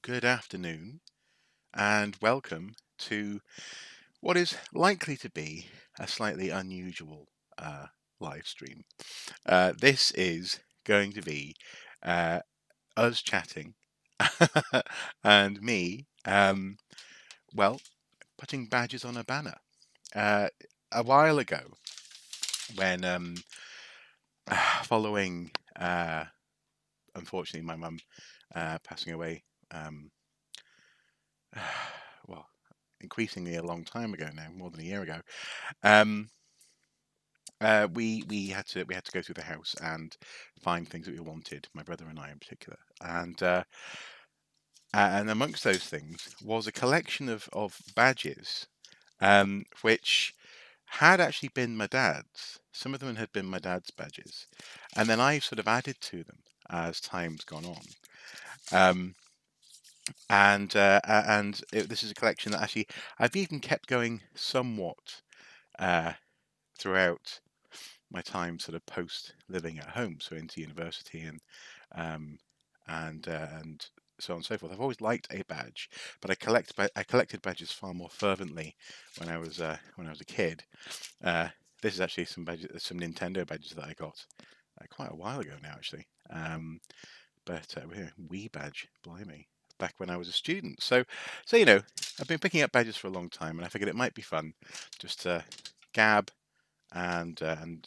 good afternoon, and welcome to what is likely to be a slightly unusual uh, live stream. This is going to be uh, us chatting and me, well, putting badges on a banner. Uh, a while ago, when following, unfortunately, my mum passing away, um, well, increasingly a long time ago now, more than a year ago. Um, we had to go through the house and find things that we wanted, my brother and I in particular, and amongst those things was a collection of badges, which had actually been my dad's. Some of them had been my dad's badges, and then I sort of added to them as time's gone on. Um, this is a collection that actually I've even kept going somewhat uh, throughout my time sort of post living at home, so into university um, and so on and so forth. I've always liked a badge, but I collected badges far more fervently when I was a kid. Uh, this is actually some Nintendo badges that I got quite a while ago now, actually. Wii badge, blimey, back when I was a student. So I've been picking up badges for a long time, and I figured it might be fun just to gab and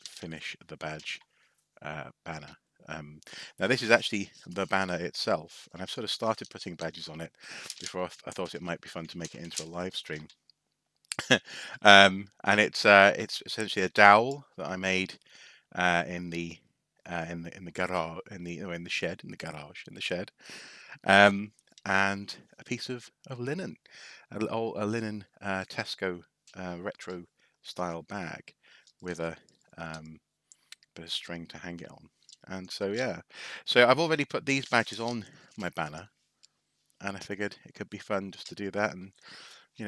finish the badge banner. Now this is actually the banner itself, and I've sort of started putting badges on it before I thought it might be fun to make it into a live stream. And it's essentially a dowel that I made in the garage in the shed in the garage in the shed, um, and a piece of linen, a linen Tesco retro style bag with a um, bit of string to hang it on. And so yeah, so I've already put these badges on my banner, and I figured it could be fun just to do that. And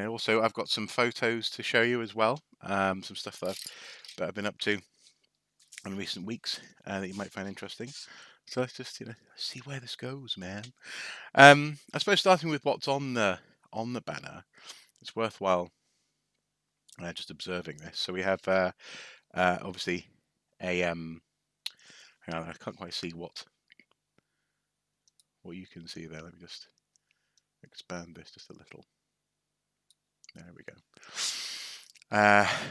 also I've got some photos to show you as well, some stuff that I've been up to in recent weeks that you might find interesting. So let's just see where this goes, man. I suppose starting with what's on the banner, it's worthwhile just observing this. So we have obviously a hang on, I can't quite see what you can see there. Let me just expand this just a little. There we go.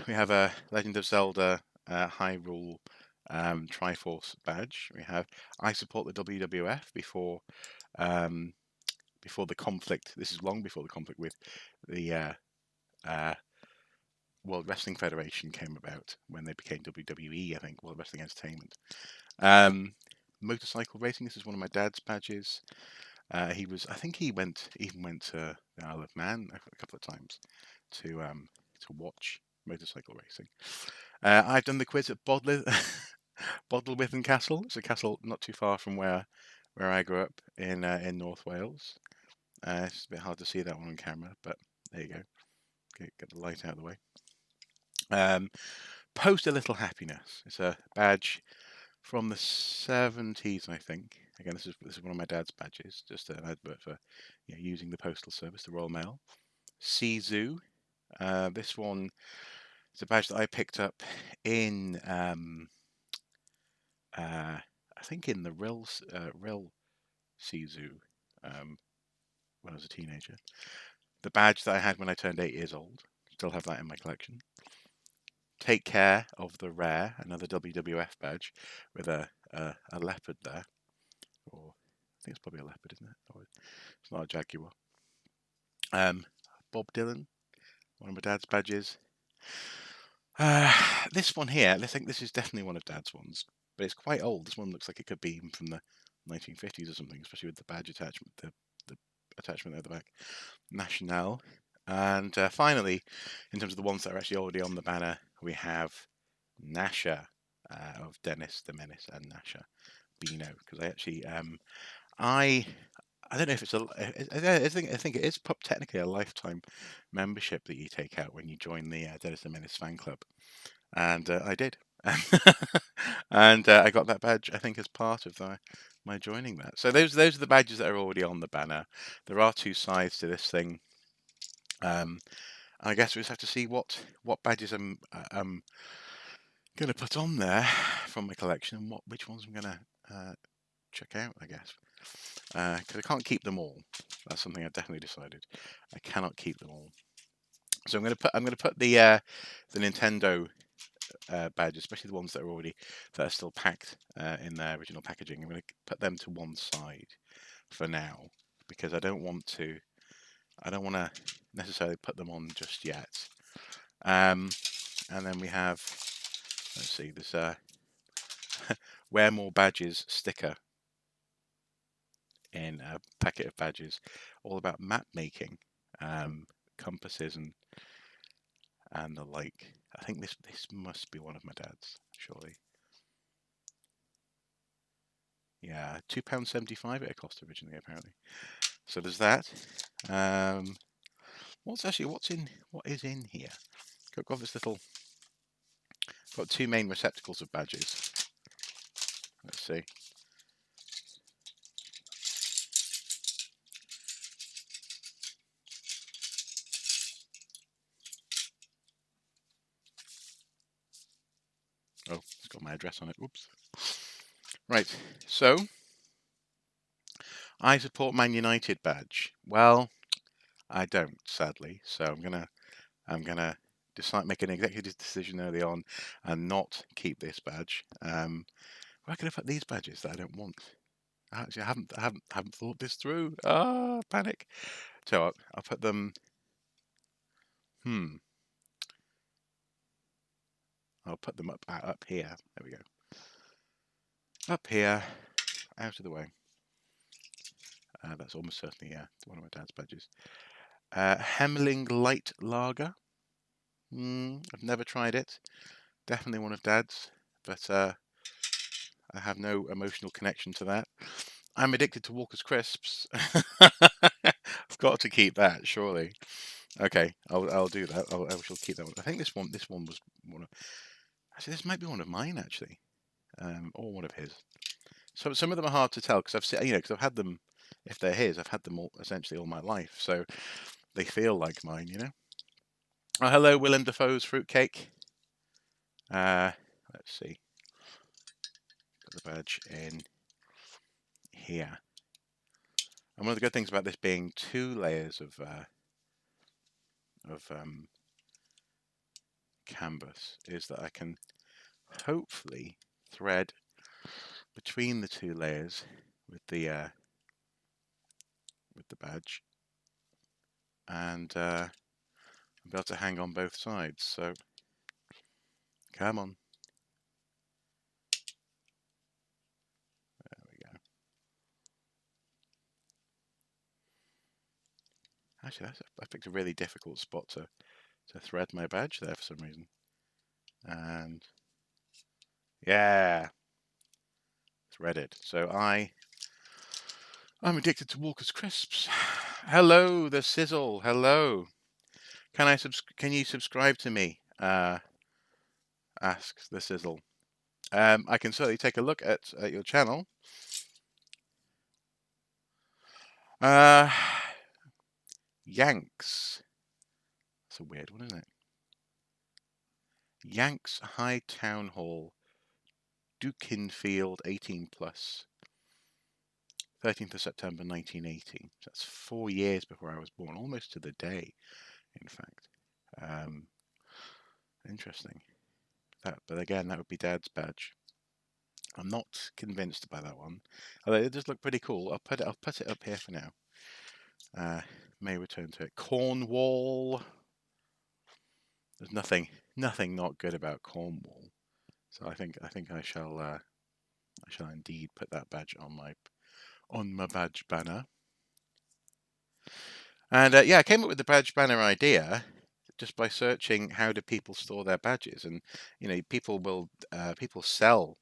We have a Legend of Zelda Hyrule Triforce badge. We have I support the WWF before the conflict. This is long before the conflict with the uh, World Wrestling Federation came about when they became WWE, I think, World Wrestling Entertainment. Motorcycle racing. This is one of my dad's badges. I think he even went to the Isle of Man a couple of times to watch motorcycle racing. I've done the quiz at Bodlewithen Castle. It's a castle not too far from where I grew up in North Wales. It's a bit hard to see that one on camera, but there you go. Get the light out of the way. Post a Little Happiness. It's a badge from the 70s, I think. Again, this is one of my dad's badges, just an advert for using the postal service, the Royal Mail. Sea Zoo. This one is a badge that I picked up in I think in the Rill Sea Zoo when I was a teenager. The badge that I had when I turned 8 years old. Still have that in my collection. Take Care of the Rare, another WWF badge with a leopard there. Or I think it's probably a leopard, isn't it? Or it's not a jaguar. Bob Dylan, one of my dad's badges. This one here, I think this is definitely one of Dad's ones, but it's quite old. This one looks like it could be from the 1950s or something, especially with the badge attachment, the attachment at the back. National. And finally, in terms of the ones that are actually already on the banner, we have Nasha of Dennis the Menace and Nasha Bino, because I actually I don't know if it's I think it is technically a lifetime membership that you take out when you join the Dennis the Menace fan club, and I did, And I got that badge, I think, as part of my joining that. So those are the badges that are already on the banner. There are two sides to this thing. I guess we just have to see what badges I'm going to put on there from my collection, and which ones I'm going to check out, I guess. Because I can't keep them all. That's something I've definitely decided. I cannot keep them all. So I'm going to put the Nintendo badges, especially the ones that are still packed in their original packaging. I'm going to put them to one side for now because I don't want to necessarily put them on just yet. And then we have, let's see, there's a wear more badges sticker in a packet of badges, all about map making, compasses and the like. I think this must be one of my dad's, surely. Yeah, £2.75 it cost originally, apparently. So there's that. What is in here? Got this little, got two main receptacles of badges. Let's see. Oh, it's got my address on it. Oops. Right. So I support Man United badge. Well, I don't, sadly. So I'm gonna decide, make an executive decision early on, and not keep this badge. Where can I put these badges that I don't want? Actually, I haven't thought this through. Ah, panic. So I'll put them. Hmm. I'll put them up here. There we go. Up here, out of the way. That's almost certainly one of my dad's badges. Hemling Light Lager. I've never tried it. Definitely one of dad's, but I have no emotional connection to that. I'm addicted to Walker's crisps. I've got to keep that, surely. Okay, I'll do that. I shall keep that one. I think this one was one of. Actually, this might be one of mine actually, or one of his. So some of them are hard to tell because I've seen, because I've had them. If they're his, I've had them essentially all my life, so they feel like mine. Oh, hello, Willem Dafoe's fruitcake. Let's see. Got the badge in here. And one of the good things about this being two layers of canvas is that I can hopefully thread between the two layers with the badge, and I'll be able to hang on both sides. So come on, there we go. Actually, I picked a really difficult spot to thread my badge there for some reason, and yeah, threaded. So I'm addicted to Walker's crisps. Hello, the sizzle. Hello. Can you subscribe to me? Asks the sizzle. I can certainly take a look at your channel. Uh, Yanks. That's a weird one, isn't it? Yanks High Town Hall, Dukinfield, 18 plus. 13th of September 1980. So that's 4 years before I was born, almost to the day, in fact. Interesting. But again, that would be Dad's badge. I'm not convinced by that one, although it does look pretty cool. I'll put it up here for now. May return to it. Cornwall. There's nothing not good about Cornwall. So I think I shall indeed put that badge on my badge banner. And yeah, I came up with the badge banner idea just by searching how do people store their badges, and people sell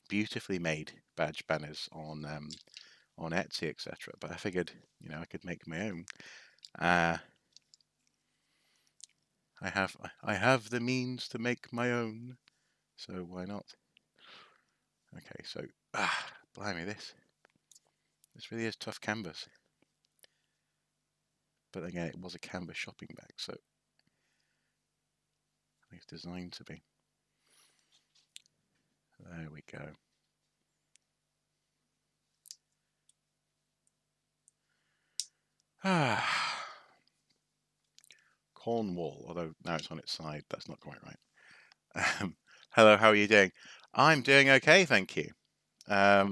beautifully made badge banners on Etsy, etc. But I figured I could make my own. I have the means to make my own, So why not? Okay, so blimey, this really is tough canvas. But again, it was a canvas shopping bag, so I think it's designed to be. There we go. Cornwall, although now it's on its side, that's not quite right. Hello, how are you doing? I'm doing okay, thank you. How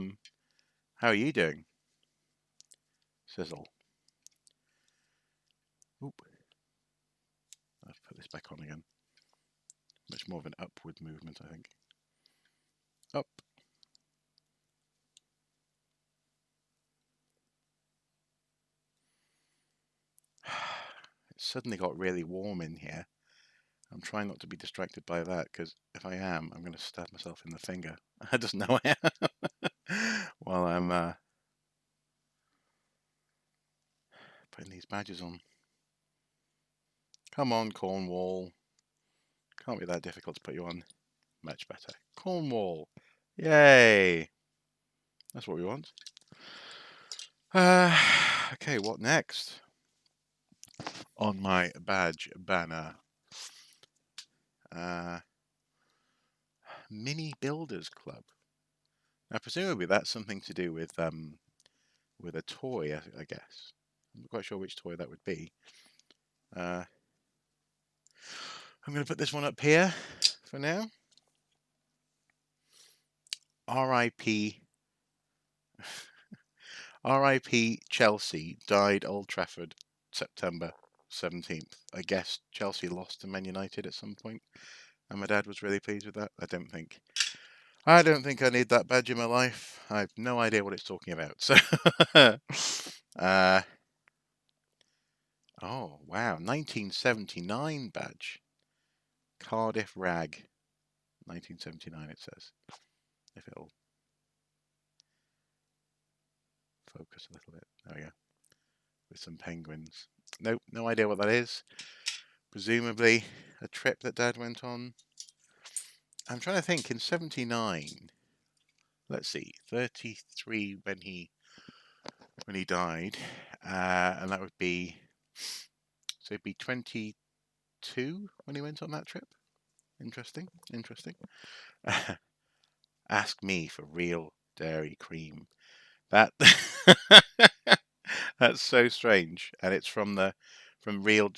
are you doing? Sizzle. Oop. Let's put this back on again. Much more of an upward movement, I think. Up. It suddenly got really warm in here. I'm trying not to be distracted by that, because if I am, I'm going to stab myself in the finger. I just know I am. While I'm putting these badges on. Come on, Cornwall. Can't be that difficult to put you on. Much better. Cornwall. Yay. That's what we want. Okay, what next? On my badge banner. Mini Builders Club. Now, presumably that's something to do with a toy, I guess. I'm not quite sure which toy that would be. I'm going to put this one up here for now. R.I.P. R.I.P. Chelsea, died Old Trafford, September 17th. I guess Chelsea lost to Man United at some point, and my dad was really pleased with that. I don't think I need that badge in my life. I have no idea what it's talking about. So, oh wow, 1979 badge, Cardiff Rag, 1979. It says, if it'll focus a little bit. There we go. With some penguins. Nope, no idea what that is. Presumably a trip that Dad went on. I'm trying to think. In '79, let's see, 33 when he died, and that would be, so it'd be 22 when he went on that trip. Interesting. Ask me for real dairy cream. That that's so strange, and it's from the real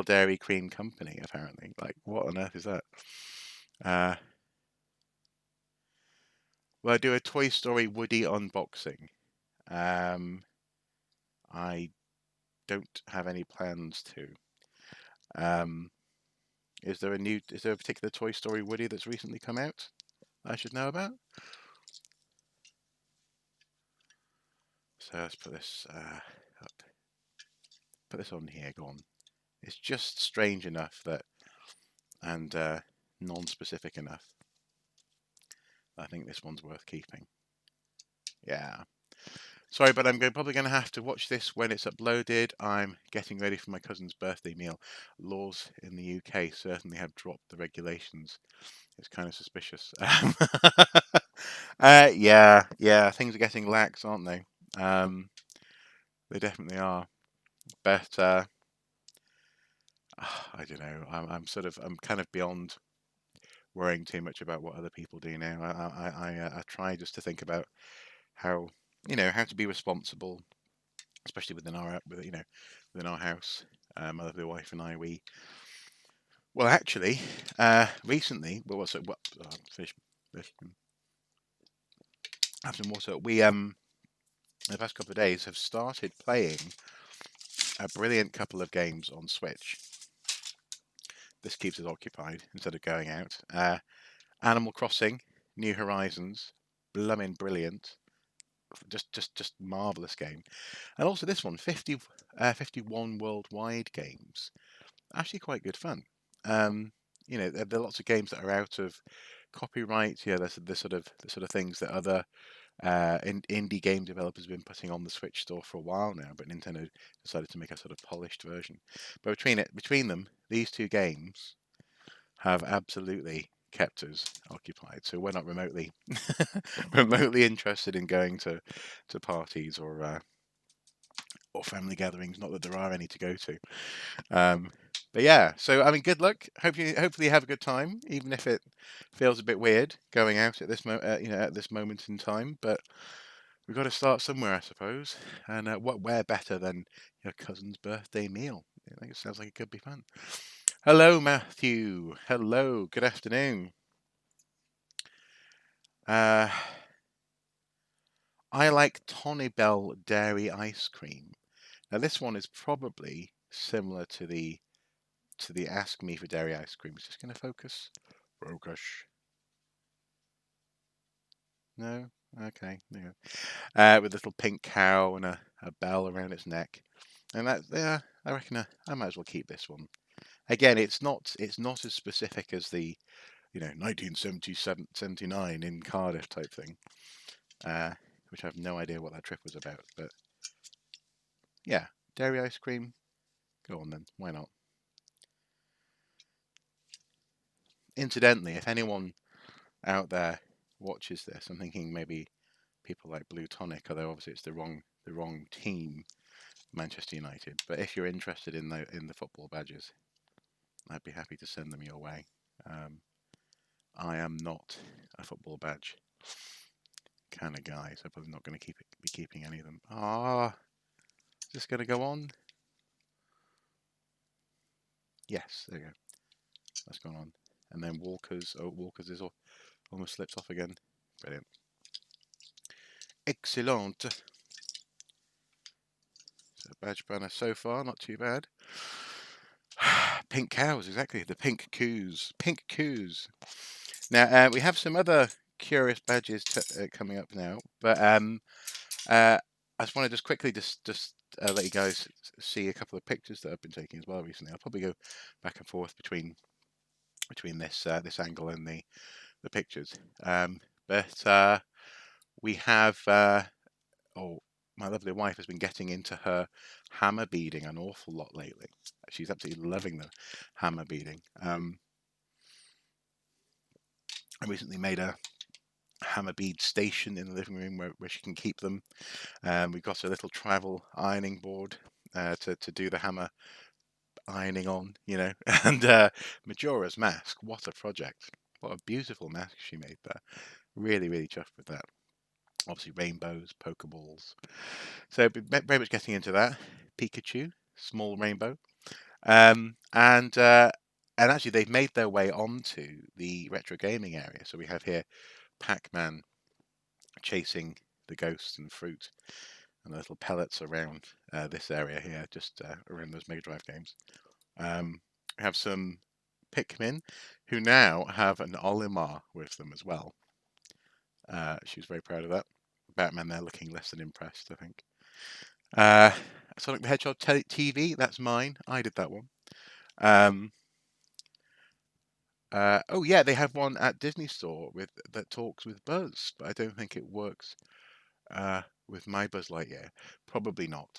Dairy Cream company, apparently. Like, what on earth is that? Well, I do a Toy Story Woody unboxing. I don't have any plans to. Is there a particular Toy Story Woody that's recently come out I should know about? So let's put this up. Put this on here. Go on. It's just strange enough that, and non-specific enough. I think this one's worth keeping. Yeah. Sorry, but I'm probably going to have to watch this when it's uploaded. I'm getting ready for my cousin's birthday meal. Laws in the UK certainly have dropped the regulations. It's kind of suspicious. Yeah, things are getting lax, aren't they? They definitely are. But I don't know. I'm kind of beyond worrying too much about what other people do now. I try just to think about how to be responsible, especially within our house. My wife and I, actually, recently, finish this. Have some water. We in the past couple of days have started playing a brilliant couple of games on Switch. This keeps us occupied instead of going out. Animal Crossing, New Horizons, bloomin' brilliant. Just marvelous game. And also this one, 51 worldwide games. Actually quite good fun. There are lots of games that are out of copyright. Yeah, there's the sort of things that other indie game developers have been putting on the Switch store for a while now, but Nintendo decided to make a sort of polished version. But between them, these two games have absolutely kept us occupied. So we're not remotely remotely interested in going to parties or family gatherings. Not that there are any to go to. Um, but yeah, so I mean, good luck. Hopefully you have a good time, even if it feels a bit weird going out at at this moment in time. But we've got to start somewhere, I suppose. And where better than your cousin's birthday meal? I think it sounds like it could be fun. Hello, Matthew. Hello. Good afternoon. Uh, I like Tony Bell dairy ice cream. Now, this one is probably similar to the Ask Me for Dairy Ice Cream. Is just going to focus? Focus. No? Okay. No. With a little pink cow and a bell around its neck. And that, yeah, I reckon I might as well keep this one. Again, it's not as specific as the 1977 79 in Cardiff type thing, uh, which I have no idea what that trip was about. But yeah, dairy ice cream. Go on then. Why not? Incidentally, if anyone out there watches this, I'm thinking maybe people like Blue Tonic, although obviously it's the wrong team, Manchester United. But if you're interested in the football badges, I'd be happy to send them your way. Um, I am not a football badge kind of guy, so I'm probably not going to be keeping any of them. Is this going to go on? Yes, there you go. That's gone on. And then Walker's. Oh, Walker's is almost slips off again. Brilliant. Excellent. So badge banner so far, not too bad. Pink cows, exactly. The pink coos. Pink coos. Now, we have some other curious badges coming up now, but I just want to just quickly let you guys see a couple of pictures that I've been taking as well recently. I'll probably go back and forth between this angle and the pictures. But we have oh, my lovely wife has been getting into her hammer beading an awful lot lately. She's absolutely loving the hammer beading. I recently made a hammer bead station in the living room where she can keep them. We've got a little travel ironing board to do the hammer ironing on, and Majora's Mask. What a project! What a beautiful mask she made there. Really, really chuffed with that. Obviously, rainbows, pokeballs. So very much getting into that. Pikachu, small rainbow, and actually they've made their way onto the retro gaming area. So we have here Pac-Man chasing the ghosts and fruit, and the little pellets around this area here, just around those Mega Drive games. We have some Pikmin who now have an Olimar with them as well. She was very proud of that. Batman there looking less than impressed, I think. Uh, Sonic the Hedgehog TV, that's mine. I did that one. Um, oh yeah, they have one at Disney Store that talks with Buzz, but I don't think it works with my Buzz Lightyear. Probably not.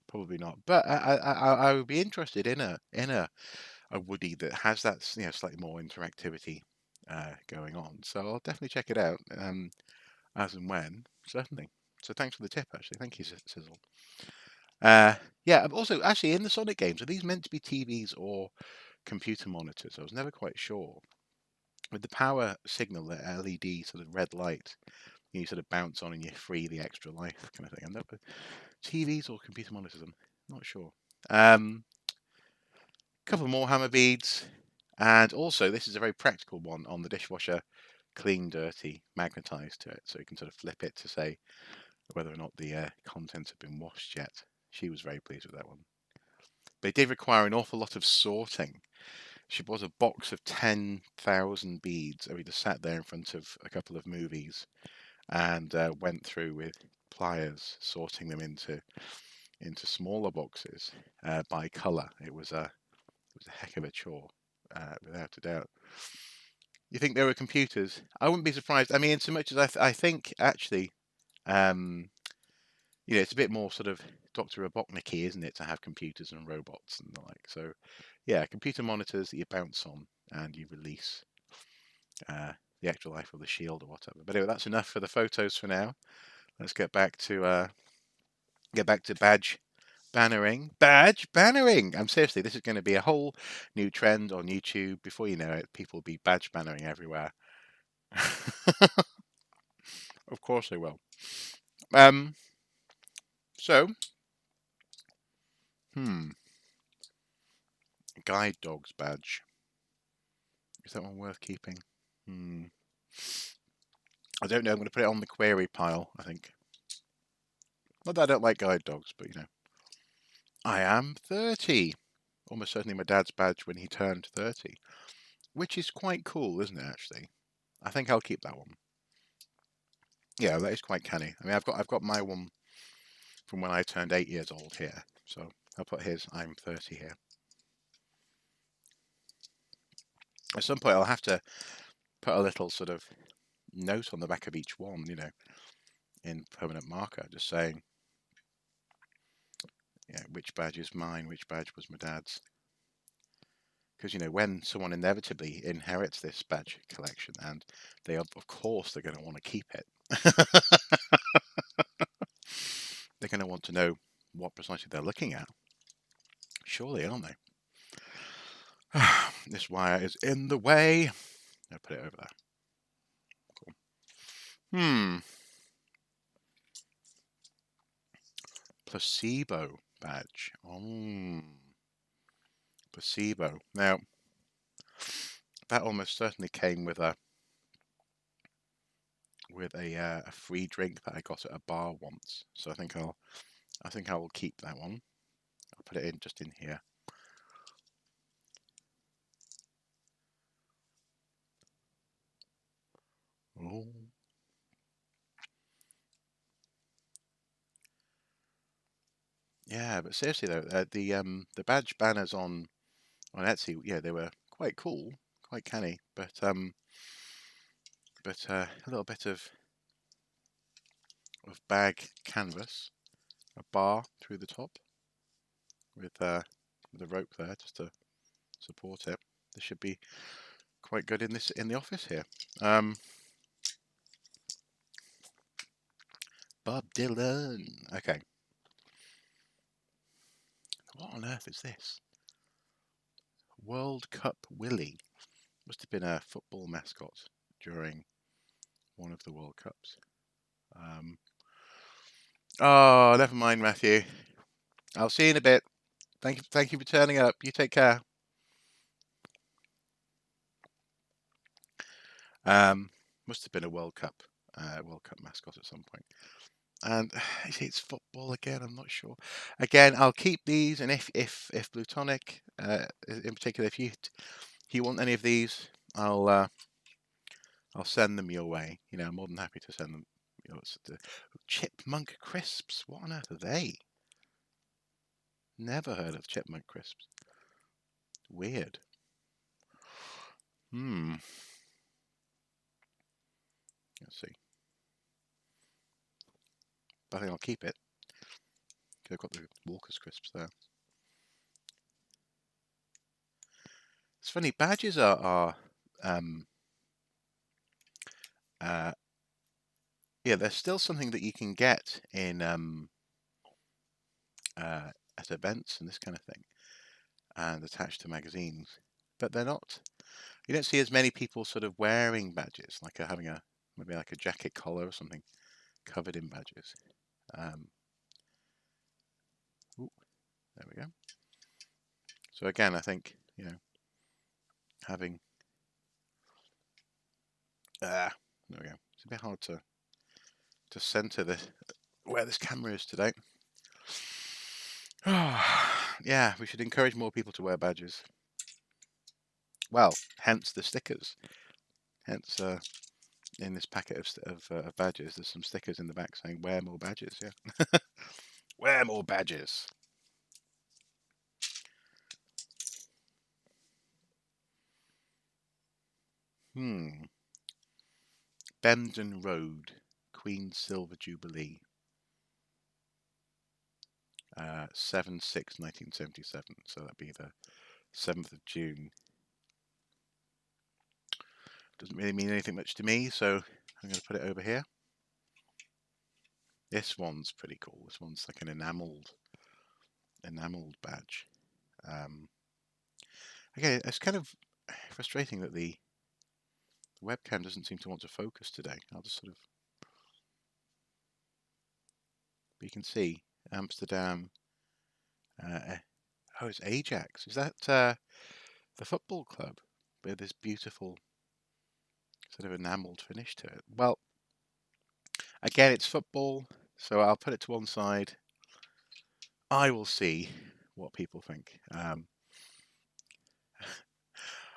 Probably not. But I would be interested in a Woody that has that slightly more interactivity going on. So I'll definitely check it out as and when, certainly. So thanks for the tip, actually. Thank you, Sizzle. Uh, yeah. Also, actually, in the Sonic games, are these meant to be TVs or computer monitors? I was never quite sure. With the power signal, the LED sort of red light, you sort of bounce on and you free the extra life kind of thing. I'm never TVs or computer monitors. I'm not sure. Couple more hammer beads, and also this is a very practical one on the dishwasher. Clean, dirty, magnetized to it, so you can sort of flip it to say whether or not the contents have been washed yet. She was very pleased with that one. But it did require an awful lot of sorting. She bought a box of 10,000 beads, and we just sat there in front of a couple of movies and went through with pliers, sorting them into smaller boxes by colour. It was a heck of a chore, without a doubt. You think there were computers? I wouldn't be surprised. I mean, in so much as I think actually, um, it's a bit more sort of Dr. Robotnik-y, isn't it, to have computers and robots and the like. So, yeah, computer monitors that you bounce on and you release the extra life of the shield or whatever. But anyway, that's enough for the photos for now. Let's get back to badge bannering. Badge bannering. I'm seriously, this is going to be a whole new trend on YouTube. Before you know it, people will be badge bannering everywhere. Of course they will. Um. So, guide dogs badge. Is that one worth keeping? I don't know. I'm going to put it on the query pile, I think. Not that I don't like guide dogs, but I am 30. Almost certainly my dad's badge when he turned 30, which is quite cool, isn't it, actually? I think I'll keep that one. Yeah, that is quite canny. I mean, I've got my one from when I turned 8 years old here, so I'll put his I'm 30 here. At some point, I'll have to put a little sort of note on the back of each one, in permanent marker, just saying, which badge is mine, which badge was my dad's. Because when someone inevitably inherits this badge collection, and they of course they're going to want to keep it. They're going to want to know what precisely they're looking at. Surely, aren't they? This wire is in the way. I'll put it over there. Cool. Placebo badge. Placebo. Now, that almost certainly came with a free drink that I got at a bar once. So I think I will keep that one. I'll put it just in here. Oh. Yeah, but seriously though, the badge banners on Etsy, they were quite cool, quite canny, but a little bit of bag canvas, a bar through the top with a rope there just to support it. This should be quite good in the office here. Bob Dylan. Okay. What on earth is this? World Cup Willie. Must have been a football mascot during one of the World Cups. Oh, never mind, Matthew. I'll see you in a bit. Thank you for turning up. You take care. Must have been a World Cup mascot at some point. And it's football again. I'm not sure. Again, I'll keep these, and if Blutonic, in particular, if you want any of these, I'll send them your way. I'm more than happy to send them. Chipmunk crisps. What on earth are they? Never heard of chipmunk crisps. Weird. Let's see. I think I'll keep it. I've got the Walker's crisps there. It's funny. Badges are there's still something that you can get in at events and this kind of thing, and attached to magazines, but they're not. You don't see as many people sort of wearing badges, like having maybe like a jacket collar or something covered in badges. Ooh, there we go. So again, I think having there we go. It's a bit hard to center where this camera is today. Yeah, we should encourage more people to wear badges. Well, hence the stickers. Hence, in this packet of badges, there's some stickers in the back saying "Wear more badges." Yeah, wear more badges. Bemden Road, Queen's Silver Jubilee, 7/6/1977. So that'd be the 7th of June. Doesn't really mean anything much to me, so I'm going to put it over here. This one's pretty cool. This one's like an enameled badge. Again, it's kind of frustrating that the webcam doesn't seem to want to focus today. I'll just sort of, but you can see Amsterdam. Oh, it's Ajax. Is that the football club with this beautiful sort of enameled finish to it? Well, again, it's football, so I'll put it to one side. I will see what people think.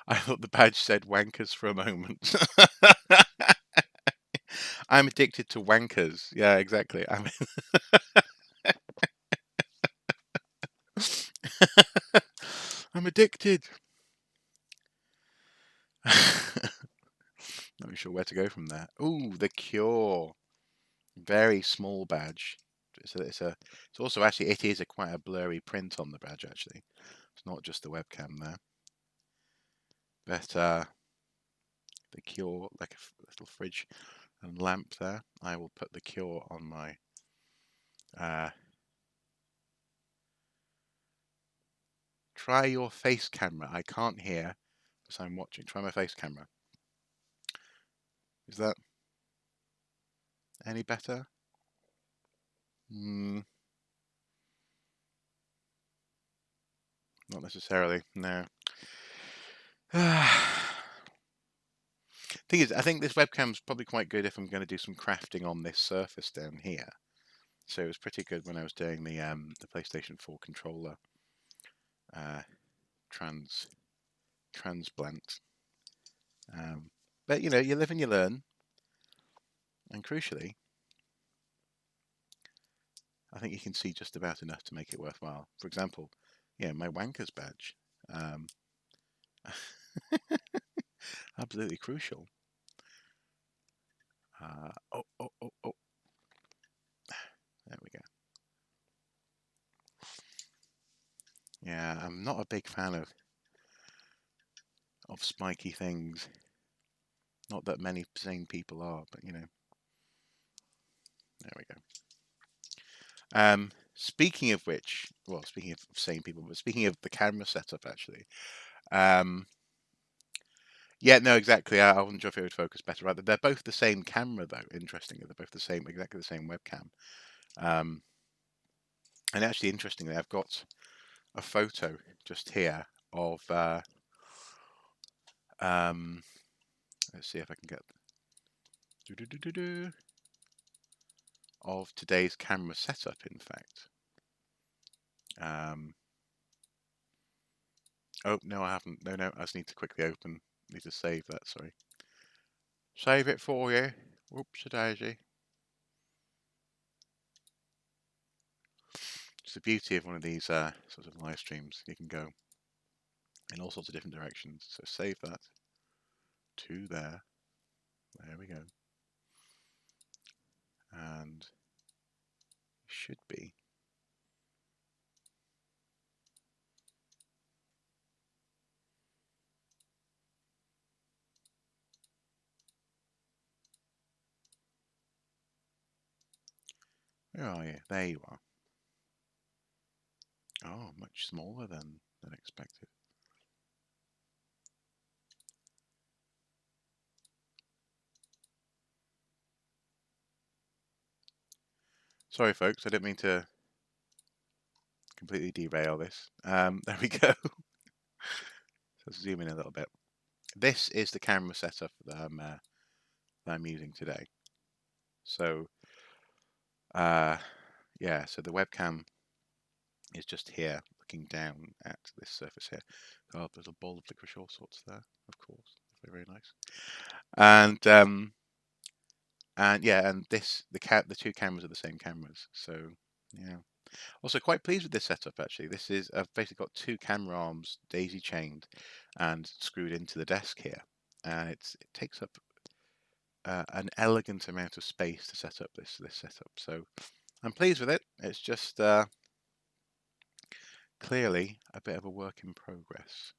I thought the badge said wankers for a moment. I'm addicted to wankers. Yeah, exactly. I'm addicted. Not sure where to go from there. Ooh, the Cure. Very small badge. It's also actually, it is quite a blurry print on the badge actually. It's not just the webcam there. But the Cure, like a little fridge and lamp there. I will put the Cure on my try your face camera. I can't hear because I'm watching. Try my face camera. Is that any better? Not necessarily, no. Thing is, I think this webcam's probably quite good if I'm going to do some crafting on this surface down here. So it was pretty good when I was doing the PlayStation 4 controller transplant. But you know, you live and you learn, and crucially, I think you can see just about enough to make it worthwhile. For example, yeah, my wankers badge, absolutely crucial. Oh, there we go. Yeah, I'm not a big fan of spiky things. Not that many sane people are, but you know. There we go. Speaking of which, well, speaking of sane people, but speaking of the camera setup, actually, yeah, no, exactly. I wasn't sure if it would focus better. Right, they're both the same camera, though. Interestingly, they're both the same, exactly the same webcam. And actually, interestingly, I've got a photo just here of. Let's see if I can get of today's camera setup. In fact. Oh no, I haven't. No, I just need to quickly open. Need to save that. Sorry. Save it for you. Whoops, a daisy. It's the beauty of one of these sort of live streams. You can go in all sorts of different directions. So save that to there. There we go. And should be. Where are you? There you are. Oh, much smaller than expected. Sorry, folks. I didn't mean to completely derail this. There we go. So zoom in a little bit. This is the camera setup that I'm using today. So, yeah. So the webcam is just here, looking down at this surface here. Oh, there's a bowl of licorice all sorts there, of course. Very, very nice. And yeah, and the two cameras are the same cameras. So yeah. Also quite pleased with this setup actually. This is I've basically got two camera arms daisy chained and screwed into the desk here, and it takes up an elegant amount of space to set up this setup. So I'm pleased with it. It's just clearly a bit of a work in progress.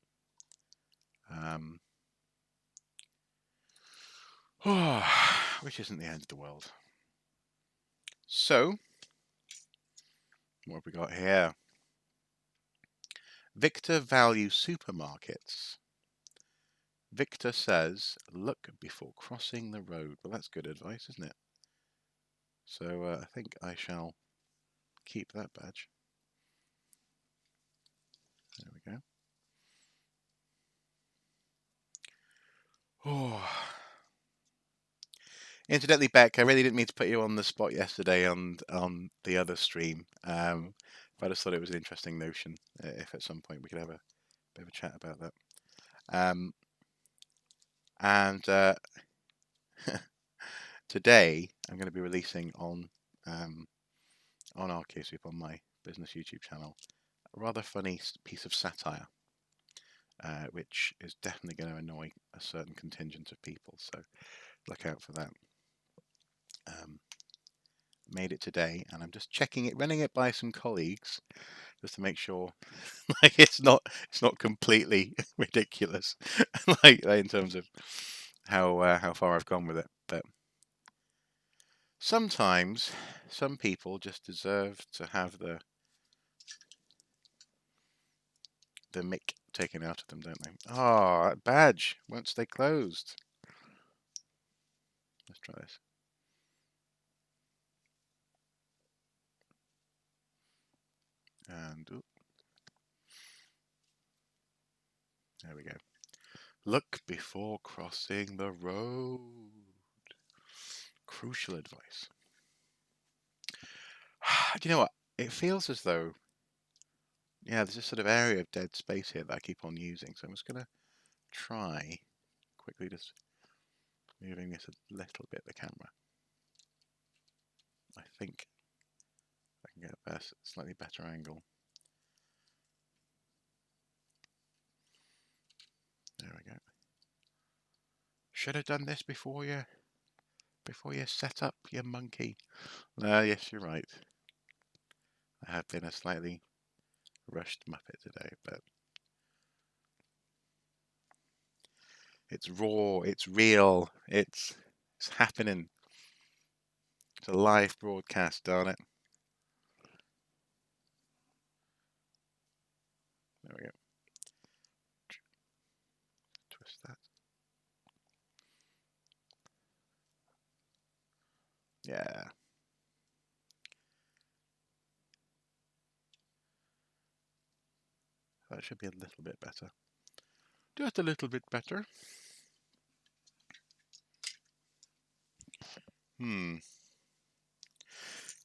Which isn't the end of the world. So, what have we got here? Victor Value Supermarkets. Victor says, look before crossing the road. Well, that's good advice, isn't it? So I think I shall keep that badge. There we go. Oh. Incidentally, Beck, I really didn't mean to put you on the spot yesterday on the other stream, but I just thought it was an interesting notion. If at some point we could have a bit of a chat about that. And today I'm going to be releasing on RKSoup on my business YouTube channel a rather funny piece of satire, which is definitely going to annoy a certain contingent of people. So look out for that. Made it today, and I'm just checking it, running it by some colleagues, just to make sure like it's not completely ridiculous, like in terms of how far I've gone with it. But sometimes some people just deserve to have the mick taken out of them, don't they? Oh, that badge won't stay closed. Let's try this. And ooh, there we go. Look before crossing the road. Crucial advice. Do you know what? It feels as though, yeah, there's this sort of area of dead space here that I keep on using. So I'm just going to try quickly just moving this a little bit, the camera. I think I can get a slightly better angle. There we go. Should have done this before you set up, you monkey. Yes, you're right. I have been a slightly rushed muppet today, but it's raw, it's real, it's happening. It's a live broadcast, darn it. There we go. Twist that. Yeah. That should be a little bit better. Just a little bit better.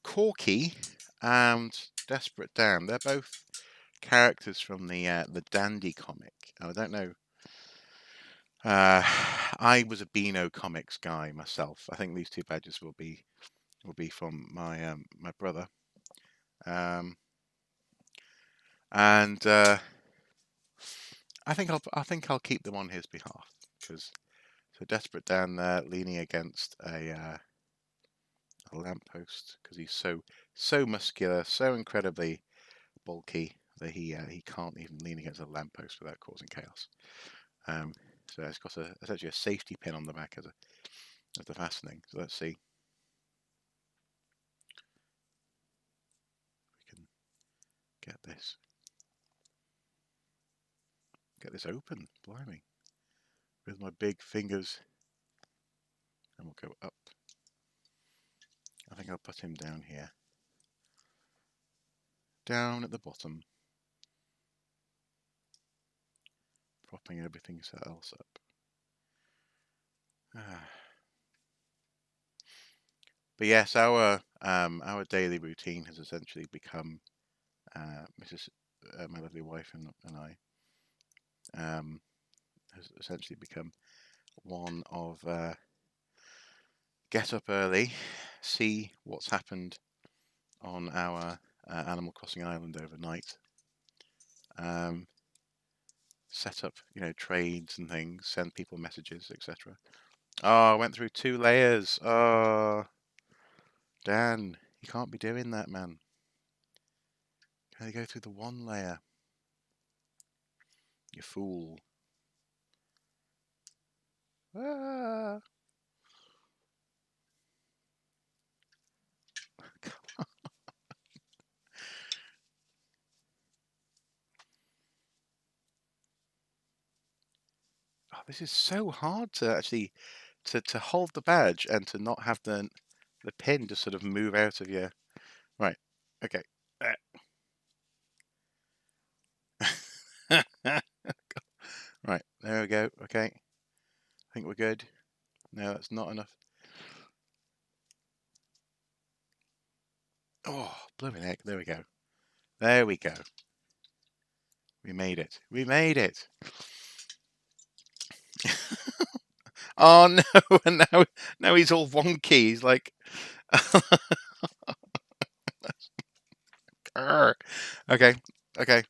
Corky and Desperate Dan. They're both characters from the Dandy comic. I don't know. I was a Beano Comics guy myself. I think these two badges will be from my my brother, and I think I'll keep them on his behalf, because so Desperate Dan there leaning against a lamppost because he's so muscular, so incredibly bulky that he can't even lean against a lamppost without causing chaos. So it's got essentially a safety pin on the back as the fastening. So let's see. We can get this open. Blimey. With my big fingers. And we'll go up. I think I'll put him down here. Down at the bottom. Propping everything else up. But yes, our daily routine has essentially become Mrs. My lovely wife and I has essentially become one of get up early, see what's happened on our Animal Crossing island overnight, set up trades and things, send people messages, etc. Oh, I went through 2 layers. Oh, Dan, you can't be doing that, man. Can you go through the 1 layer? You fool. Ah. this is so hard to actually to hold the badge and to not have the pin just sort of move out of your right. Okay. Right, there we go. Okay, I think we're good. No, that's not enough. Oh, blooming heck! There we go. There we go. We made it. We made it. Oh no! And now he's all wonky. He's like, okay, okay,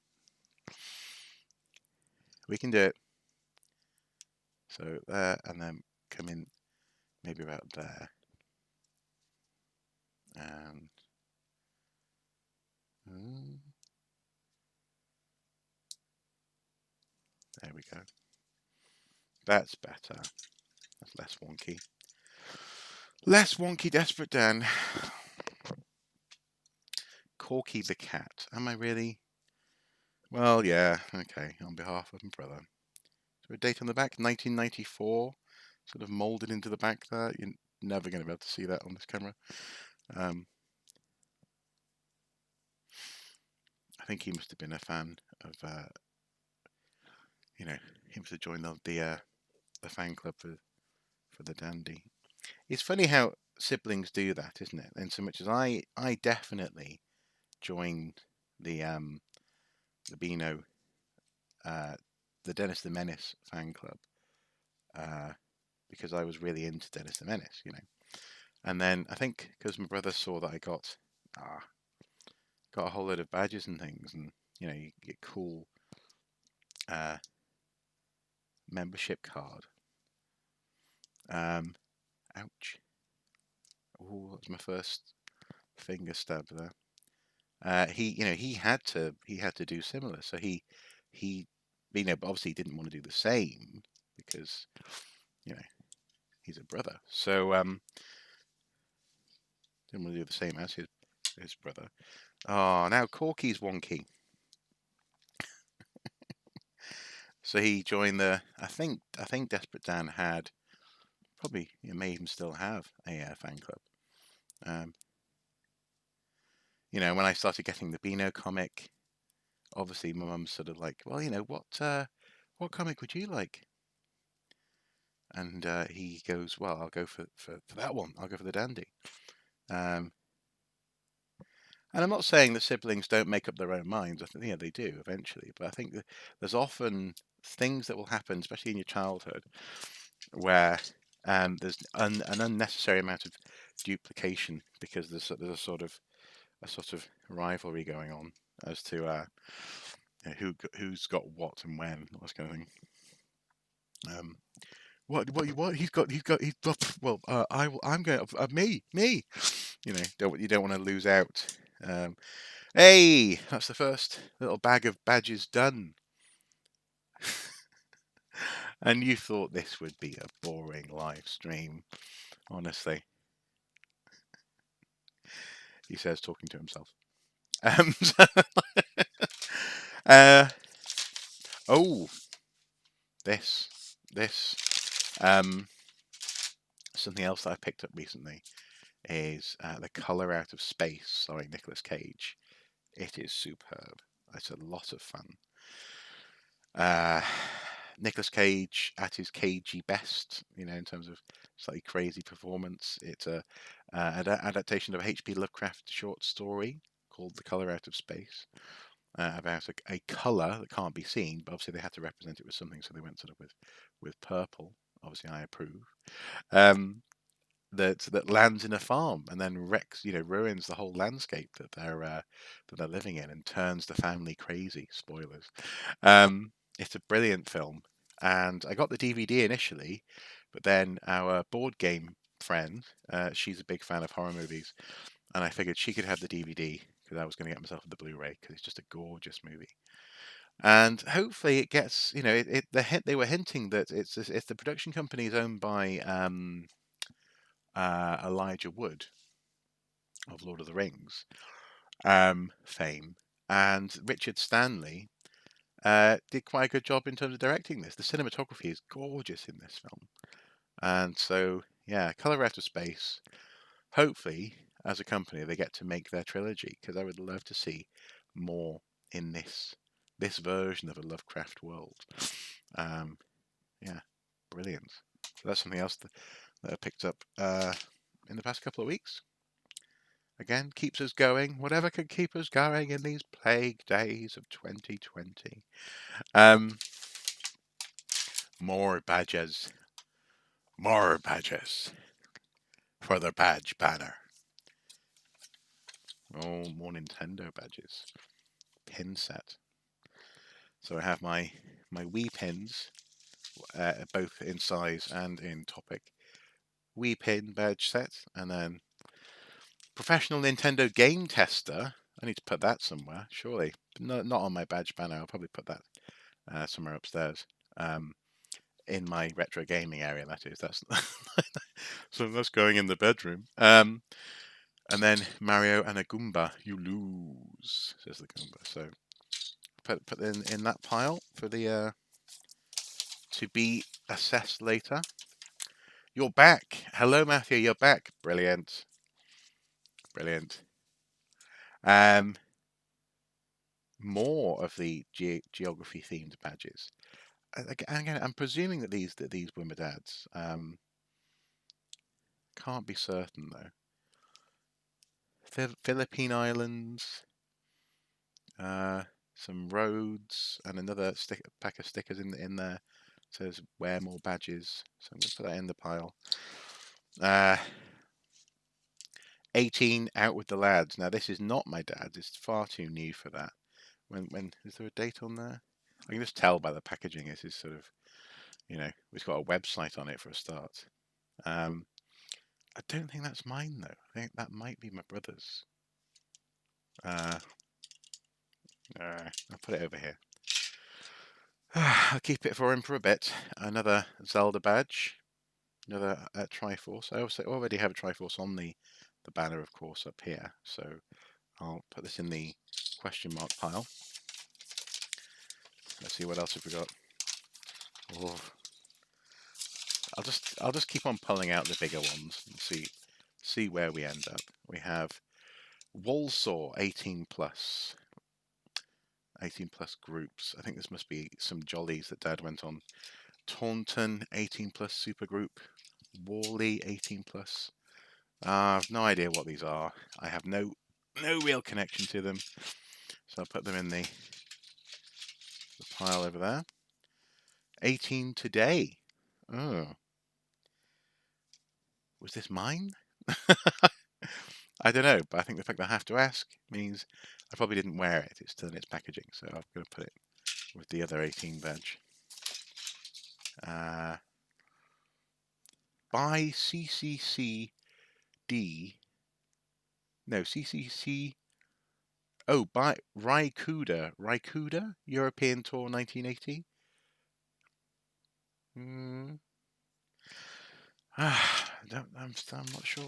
we can do it. So there, and then come in maybe about there, and mm, there we go. That's better. That's less wonky. Less wonky, desperate Dan. Corky the cat. Am I really? Well, yeah. Okay. On behalf of my brother. So a date on the back, 1994, sort of molded into the back there. You're never going to be able to see that on this camera. Um, I think he must have been a fan of, he must have joined the fan club for the dandy. It's funny how siblings do that, isn't it? And so much as I definitely joined the Beano, uh, the Dennis the Menace fan club, uh, because I was really into Dennis the Menace. And then I think because my brother saw that I got a whole load of badges and things, and you get cool uh, membership card. Ouch! Oh, that's my first finger stab there. He had to do similar, so he but obviously he didn't want to do the same because you know he's a brother, so didn't want to do the same as his brother. Oh, now Corky's wonky. So he joined I think Desperate Dan had probably may even still have a fan club. Um, when I started getting the Beano comic, obviously my mum's sort of like, well, what comic would you like? And he goes, well, I'll go for that one. I'll go for the Dandy. Um, and I'm not saying that siblings don't make up their own minds. I think they do eventually, but I think that there's often things that will happen, especially in your childhood, where there's an unnecessary amount of duplication because there's a sort of rivalry going on as to who's got what and when, all this kind of thing. Um, what he's got well I'm going me you don't want to lose out. Hey, that's the first little bag of badges done. And you thought this would be a boring live stream, honestly, he says, talking to himself. Um, uh, oh, this something else that I picked up recently is The Color Out of Space, starring Nicolas Cage. It is superb. It's a lot of fun. Uh, Nicolas Cage at his cagey best, in terms of slightly crazy performance. It's an adaptation of a H.P. Lovecraft short story called The Color Out of Space, about a color that can't be seen, but obviously they had to represent it with something, so they went sort of with purple. Obviously, I approve. Um, that lands in a farm and then ruins the whole landscape that they're living in and turns the family crazy. Spoilers. It's a brilliant film, and I got the DVD initially, but then our board game friend, she's a big fan of horror movies, and I figured she could have the DVD because I was going to get myself the Blu-ray because it's just a gorgeous movie. And hopefully it gets, they were hinting that it's the production company is owned by Elijah Wood of Lord of the Rings fame, and Richard Stanley did quite a good job in terms of directing this. The cinematography is gorgeous in this film. And so, yeah, Color Out of Space. Hopefully, as a company, they get to make their trilogy, because I would love to see more in this version of a Lovecraft world. Um, yeah, brilliant. So that's something else that I picked up in the past couple of weeks. Again, keeps us going. Whatever can keep us going in these plague days of 2020. Um, more badges. More badges for the badge banner. Oh, more Nintendo badges. Pin set. So I have my Wii pins, both in size and in topic. Wii pin badge set, and then professional Nintendo game tester. I need to put that somewhere, surely. Not on my badge banner. I'll probably put that somewhere upstairs. In my retro gaming area, that is. That's so that's going in the bedroom. And then Mario and a Goomba, you lose, says the Goomba. So put in that pile for the to be assessed later. You're back. Hello, Matthew. You're back. Brilliant. Brilliant. More of the geography themed badges. Again, I'm presuming that these were my dad's. Can't be certain though. Philippine Islands, some roads, and another pack of stickers in there. It says wear more badges. So I'm gonna put that in the pile. 18 out with the lads. Now this is not my dad's. It's far too new for that. When is there a date on there? I can just tell by the packaging. It's sort of, it's got a website on it for a start. I don't think that's mine though. I think that might be my brother's. I'll put it over here. I'll keep it for him for a bit. Another Zelda badge. Another Triforce. I also already have a Triforce on the banner, of course, up here. So I'll put this in the question mark pile. Let's see what else have we got. Oh. I'll just keep on pulling out the bigger ones and see where we end up. We have Walsaw 18 plus. 18 plus groups. I think this must be some jollies that Dad went on. Taunton 18 plus super group. Worley 18 plus. I've no idea what these are. I have no real connection to them. So I'll put them in the pile over there. 18 today. Oh. Was this mine? I don't know, but I think the fact that I have to ask means I probably didn't wear it. It's still in its packaging, so I'm going to put it with the other 18 badge. By CCCD. No, CCC. Oh, by Rykuda European Tour 1980. I'm not sure.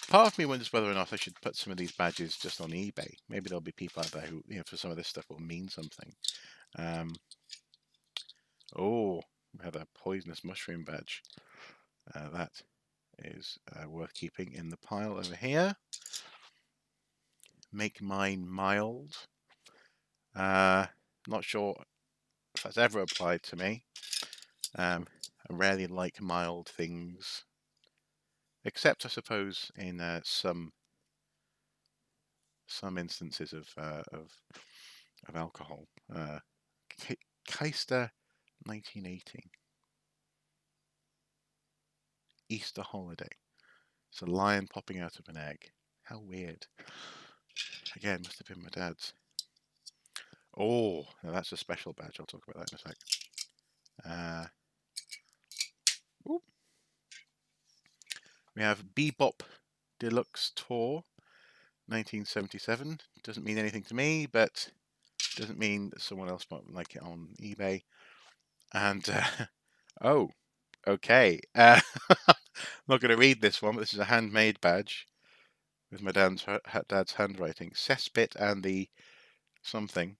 Part of me wonders whether or not I should put some of these badges just on eBay. Maybe there'll be people out there who, for some of this stuff will mean something. Oh, we have a poisonous mushroom badge. That is worth keeping in the pile over here. Make mine mild. Not sure if that's ever applied to me. I rarely like mild things, except I suppose in some instances of alcohol. Keister 1980. Easter holiday. It's a lion popping out of an egg. How weird. Again, must have been my dad's. Oh, now that's a special badge. I'll talk about that in a sec. We have Bebop Deluxe Tour 1977. Doesn't mean anything to me, but doesn't mean that someone else might like it on eBay. And oh, okay. I'm not going to read this one, but this is a handmade badge with my dad's handwriting. Cesspit and the something.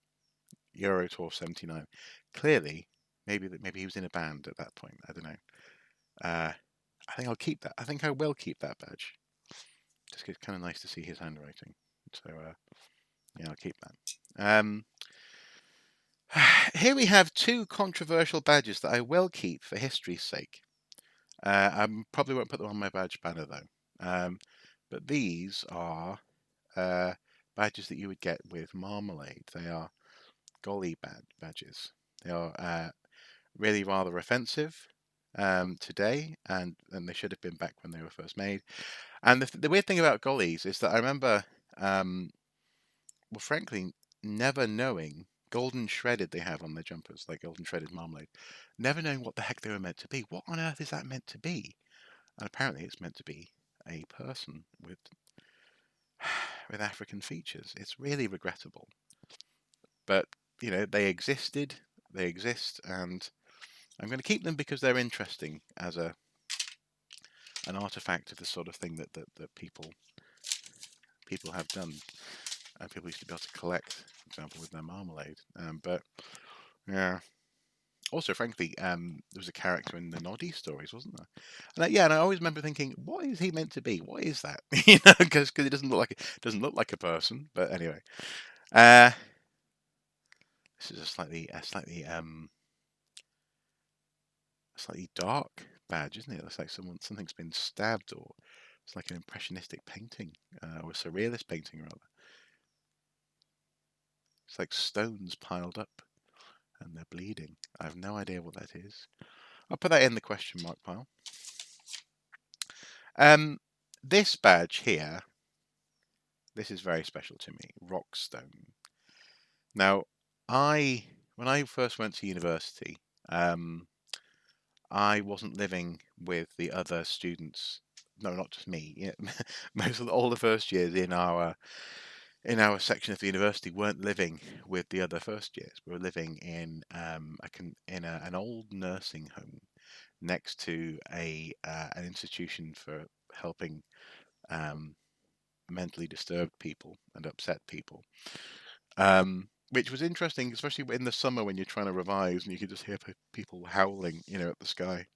Euro Tour 79. Clearly, maybe he was in a band at that point. I don't know. I think I'll keep that. I think I will keep that badge. Just 'cause it's kind of nice to see his handwriting. So yeah, I'll keep that. Here we have two controversial badges that I will keep for history's sake. I probably won't put them on my badge banner though. But these are badges that you would get with marmalade. They are golly badges. They are really rather offensive today, and they should have been back when they were first made. And the weird thing about gollies is that I remember, well, frankly, never knowing golden shredded they have on their jumpers, like golden shredded marmalade, never knowing what the heck they were meant to be. What on earth is that meant to be? And apparently, it's meant to be a person with with African features. It's really regrettable, but they existed, they exist, and I'm going to keep them because they're interesting as an artifact of the sort of thing that people have done, and people used to be able to collect, for example, with their marmalade. But yeah. Also, frankly, there was a character in the Noddy stories, wasn't there? And I always remember thinking, what is he meant to be? What is that? Because it doesn't look like a person. But anyway, uh, this is a slightly dark badge, isn't it? It looks like something's been stabbed, or it's like an impressionistic painting, or a surrealist painting rather. It's like stones piled up and they're bleeding. I have no idea what that is. I'll put that in the question mark pile. This badge here, this is very special to me, Rockstone. Now, when I first went to university, I wasn't living with the other students. No, not just me. Most of all the first years in our section of the university weren't living with the other first years. We were living in an old nursing home next to an institution for helping mentally disturbed people and upset people. Which was interesting, especially in the summer when you're trying to revise and you could just hear people howling, at the sky.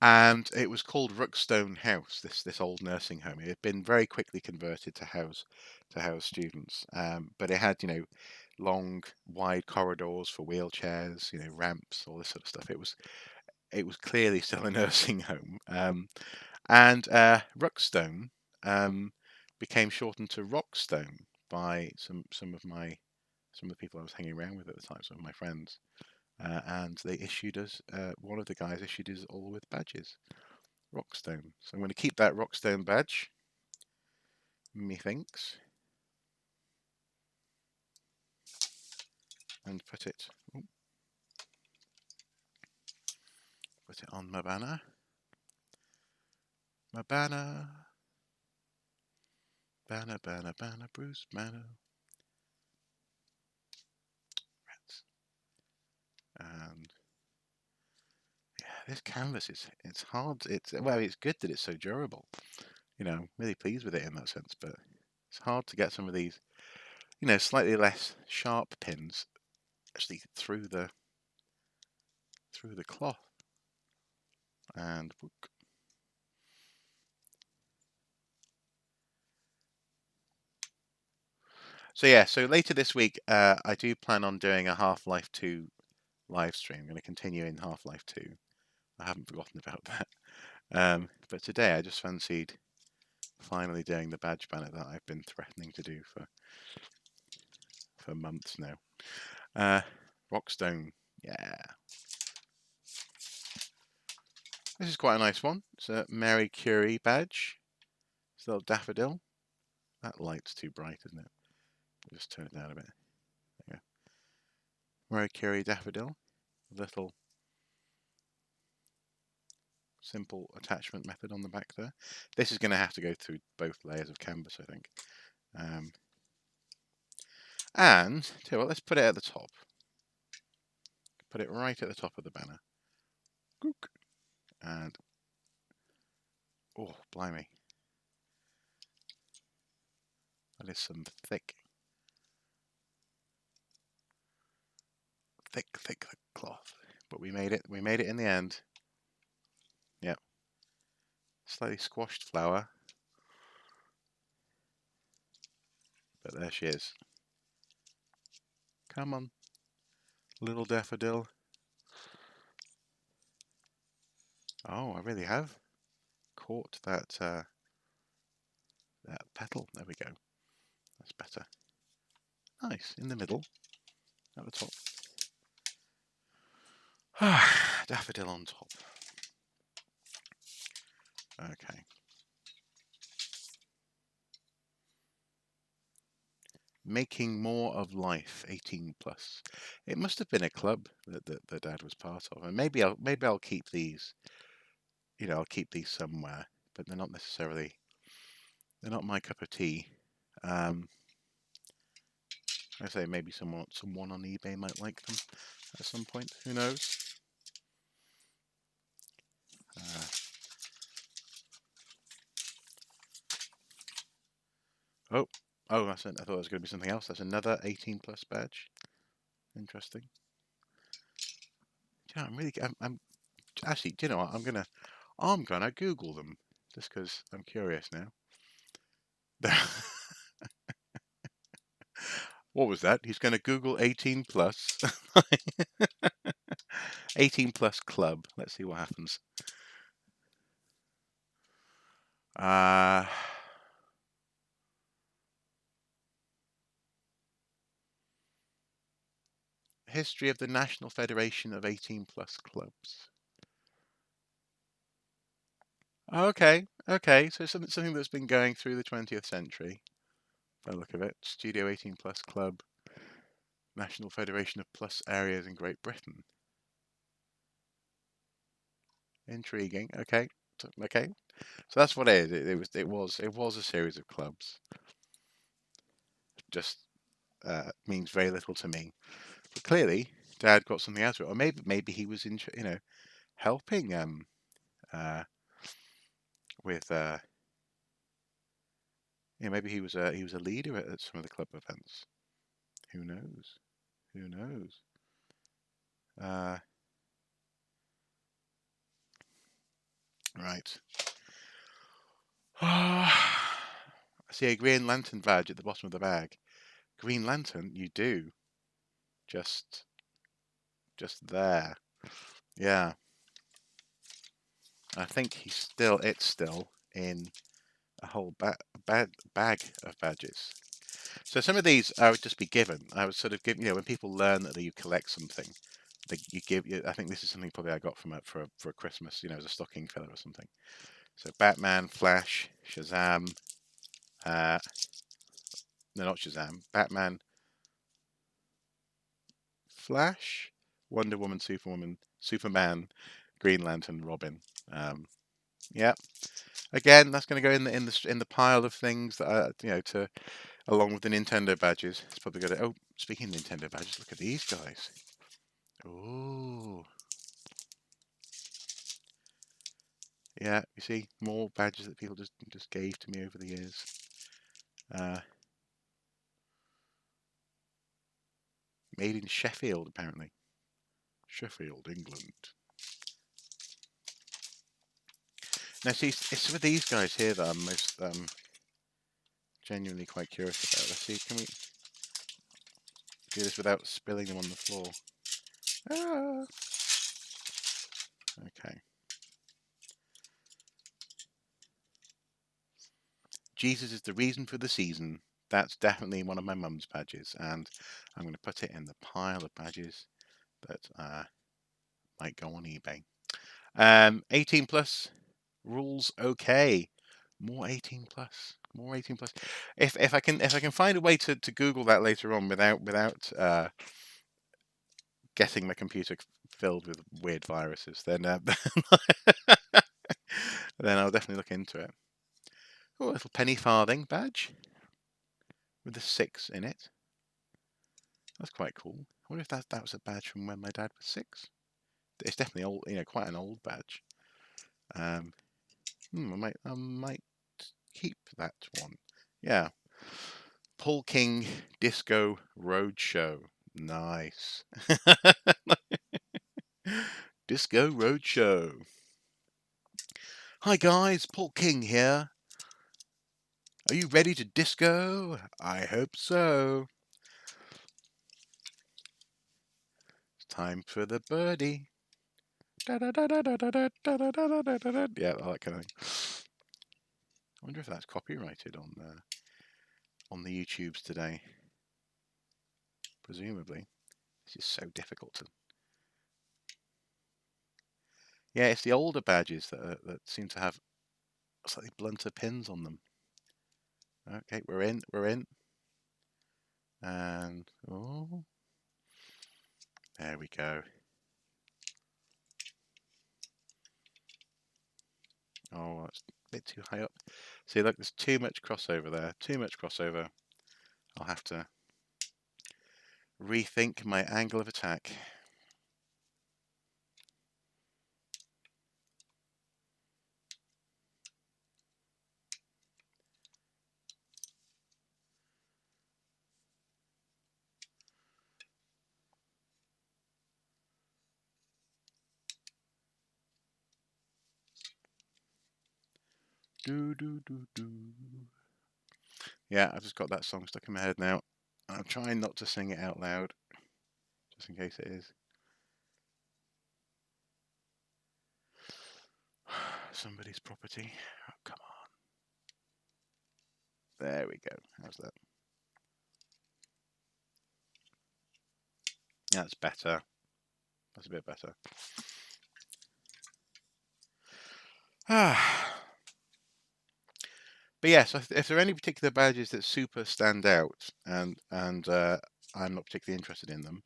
And it was called Rookstone House, this old nursing home. It had been very quickly converted to house students, but it had long, wide corridors for wheelchairs, ramps, all this sort of stuff. It was clearly still a nursing home, and Rookstone became shortened to Rockstone by some of the people I was hanging around with at the time, some of my friends. And they issued us, one of the guys issued us all with badges, Rockstone. So I'm going to keep that Rockstone badge, methinks, and put it on my banner. My banner, banner, Bruce Banner. Rats. And yeah, this canvas it's hard. It's good that it's so durable. I'm really pleased with it in that sense, but it's hard to get some of these, slightly less sharp pins actually through the cloth. And so yeah, so later this week, I do plan on doing a Half-Life 2 live stream. I'm going to continue in Half-Life 2. I haven't forgotten about that. But today I just fancied finally doing the badge banner that I've been threatening to do for months now. Rockstone, yeah. This is quite a nice one. It's a Mary Curie badge. It's a little daffodil. That light's too bright, isn't it? I'll just turn it down a bit. There you go. Mary Curie daffodil. Little simple attachment method on the back there. This is going to have to go through both layers of canvas, I think. And tell you what, let's put it at the top. Put it right at the top of the banner. And oh, blimey, that is some thick thick, thick cloth. But we made it. We made it in the end. Yep. Slightly squashed flower. But there she is. Come on, little daffodil. Oh, I really have caught that petal. There we go. That's better. Nice. In the middle. At the top. Daffodil on top. Okay. Making more of life, 18 plus. It must have been a club that Dad was part of, and maybe I'll keep these. I'll keep these somewhere, but they're not my cup of tea. Um, I say maybe someone on eBay might like them at some point. Who knows? Uh, oh, I thought it was going to be something else. That's another 18 plus badge. Interesting. Yeah, I'm actually. Do you know what? I'm gonna Google them just because I'm curious now. What was that? He's going to Google 18 plus. 18 plus club. Let's see what happens. Uh, History of the National Federation of 18 plus clubs. Okay, okay. So something that's been going through the 20th century. By the look of it, Studio 18 plus club, National Federation of Plus areas in Great Britain. Intriguing. Okay, okay. So that's what it is. It was a series of clubs. Just means very little to me. But clearly, Dad got something out of it, or maybe he was helping uh, with maybe he was a leader at some of the club events. Who knows? Who knows? Uh, right. I see a Green Lantern badge at the bottom of the bag. Green Lantern, you do. Just there. Yeah. I think it's still in a whole bag of badges. So some of these I would just be given. I would sort of give, when people learn that you collect something, you give. I think this is something probably I got for a Christmas, as a stocking filler or something. So Batman, Flash, Shazam, no, not Shazam, Batman, Flash, Wonder Woman, Superman, Green Lantern, Robin. Yeah. Again, that's going to go in the pile of things that to along with the Nintendo badges. It's probably got to. Oh, speaking of Nintendo badges, look at these guys. Oh, yeah. You see more badges that people just gave to me over the years. Made in Sheffield, apparently. Sheffield, England. Now, see, it's some of these guys here that I'm most genuinely quite curious about. Let's see, can we do this without spilling them on the floor? Ah. Okay. Jesus is the reason for the season. That's definitely one of my mum's badges, and I'm going to put it in the pile of badges that might go on eBay. 18 plus rules okay. More 18 plus. More 18 plus. If I can find a way to Google that later on without getting my computer filled with weird viruses, then then I'll definitely look into it. Oh, a little penny farthing badge with a 6 in it. That's quite cool. I wonder if that was a badge from when my dad was 6. It's definitely old, quite an old badge. I might keep that one. Yeah. Paul King Disco Roadshow. Nice. Disco Roadshow. Hi guys, Paul King here. Are you ready to disco? I hope so. It's time for the birdie. Yeah, all that kind of thing. I wonder if that's copyrighted on the YouTubes today. Presumably. This is so difficult to. Yeah, it's the older badges that seem to have slightly blunter pins on them. Okay, we're in. And oh, there we go. Oh, it's a bit too high up. See, look, there's too much crossover there. Too much crossover. I'll have to rethink my angle of attack. Do do do do. Yeah, I've just got that song stuck in my head now. I'm trying not to sing it out loud, just in case it is. Somebody's property. Oh, come on. There we go. How's that? That's better. That's a bit better. But yes, if there are any particular badges that super stand out, and I'm not particularly interested in them,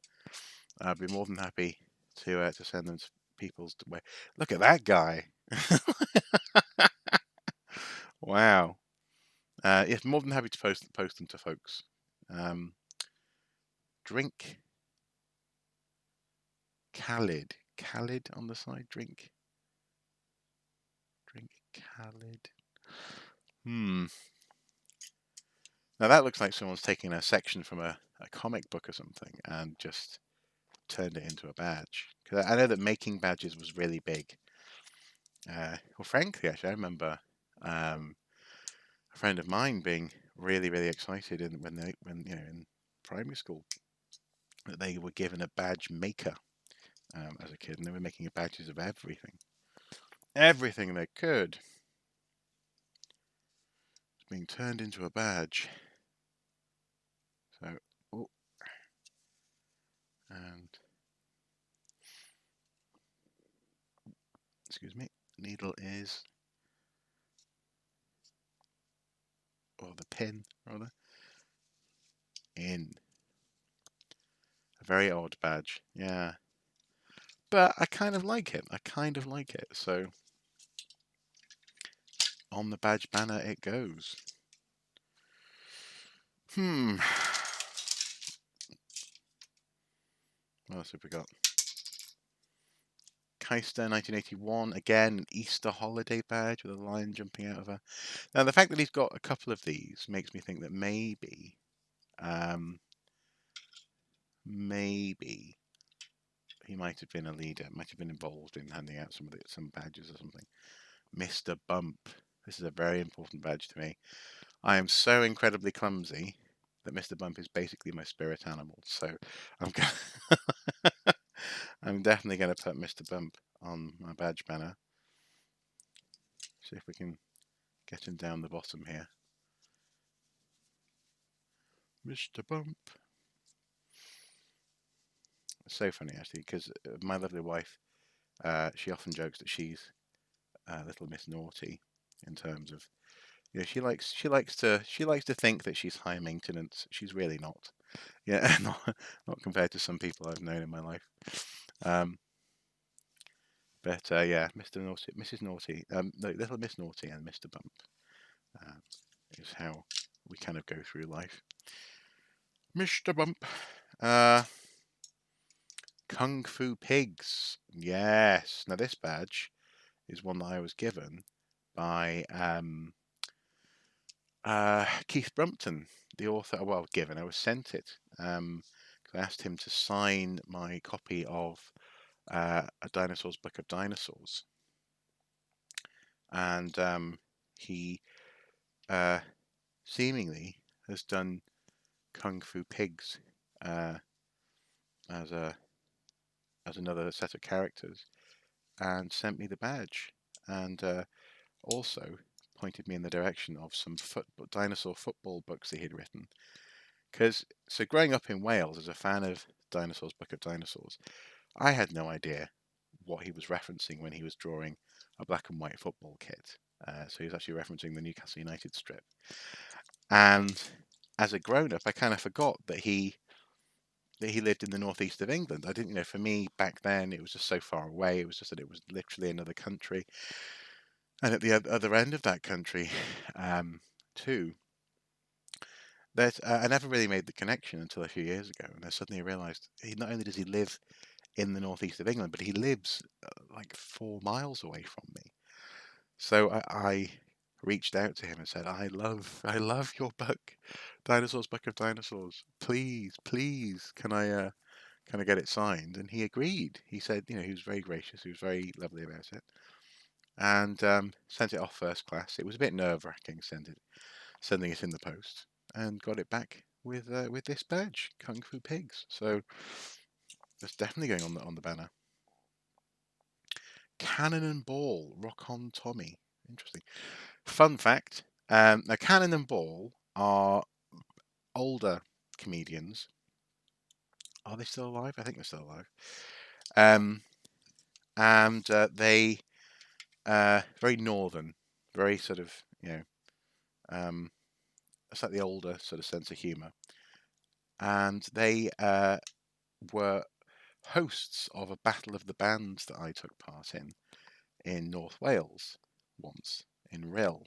I'd be more than happy to send them to people's way. Look at that guy! Wow. Yes, more than happy to post them to folks. Drink Khalid. Khalid on the side. Drink Khalid. Now that looks like someone's taken a section from a comic book or something and just turned it into a badge. Because I know that making badges was really big. Well, frankly, actually, I remember a friend of mine being really, really excited when in primary school that they were given a badge maker as a kid, and they were making badges of everything they could. It's being turned into a badge. So, oh, and excuse me, needle is, or the pin rather, in. A very odd badge, yeah. But I kind of like it. So on the badge banner it goes. What else have we got? Keister 1981, again, an Easter holiday badge with a lion jumping out of her. Now, the fact that he's got a couple of these makes me think that maybe he might have been a leader, might have been involved in handing out some badges or something. Mr. Bump. This is a very important badge to me. I am so incredibly clumsy that Mr. Bump is basically my spirit animal. So I'm I'm definitely going to put Mr. Bump on my badge banner. See if we can get him down the bottom here. Mr. Bump. It's so funny actually, because my lovely wife, she often jokes that she's little Miss Naughty in terms of, she likes to think that she's high maintenance. She's really not. Yeah, not compared to some people I've known in my life. But yeah, Mr. Naughty, Mrs. Naughty, no, Little Miss Naughty and Mr. Bump is how we kind of go through life. Mr. Bump. Kung Fu Pigs. Yes. Now this badge is one that I was given by Keith Brumpton, the author. Well, given, I was sent it because I asked him to sign my copy of A Dinosaur's Book of Dinosaurs, and he seemingly has done Kung Fu Pigs uh, as another set of characters, and sent me the badge, and also pointed me in the direction of some dinosaur football books that he'd written. So growing up in Wales as a fan of Dinosaur's Book of Dinosaurs, I had no idea what he was referencing when he was drawing a black and white football kit. So he was actually referencing the Newcastle United strip. And as a grown-up, I kind of forgot that he lived in the northeast of England. I didn't, for me back then, it was just so far away. It was just that it was literally another country. And at the other end of that country, too, that I never really made the connection until a few years ago. And I suddenly realised not only does he live in the northeast of England, but he lives like 4 miles away from me. So I reached out to him and said, I love your book, Dinosaur's Book of Dinosaurs. Please, please, can I get it signed? And he agreed. He said, he was very gracious. He was very lovely about it, and sent it off first class. It was a bit nerve-wracking sending it in the post, and got it back with this badge, Kung Fu Pigs. So that's definitely going on the banner. Cannon and Ball, Rock On Tommy. Interesting. Fun fact. Now, Cannon and Ball are older comedians. Are they still alive? I think they're still alive. And they very northern, very sort of a slightly older sort of sense of humour, and they were hosts of a battle of the bands that I took part in North Wales once in Rhyl.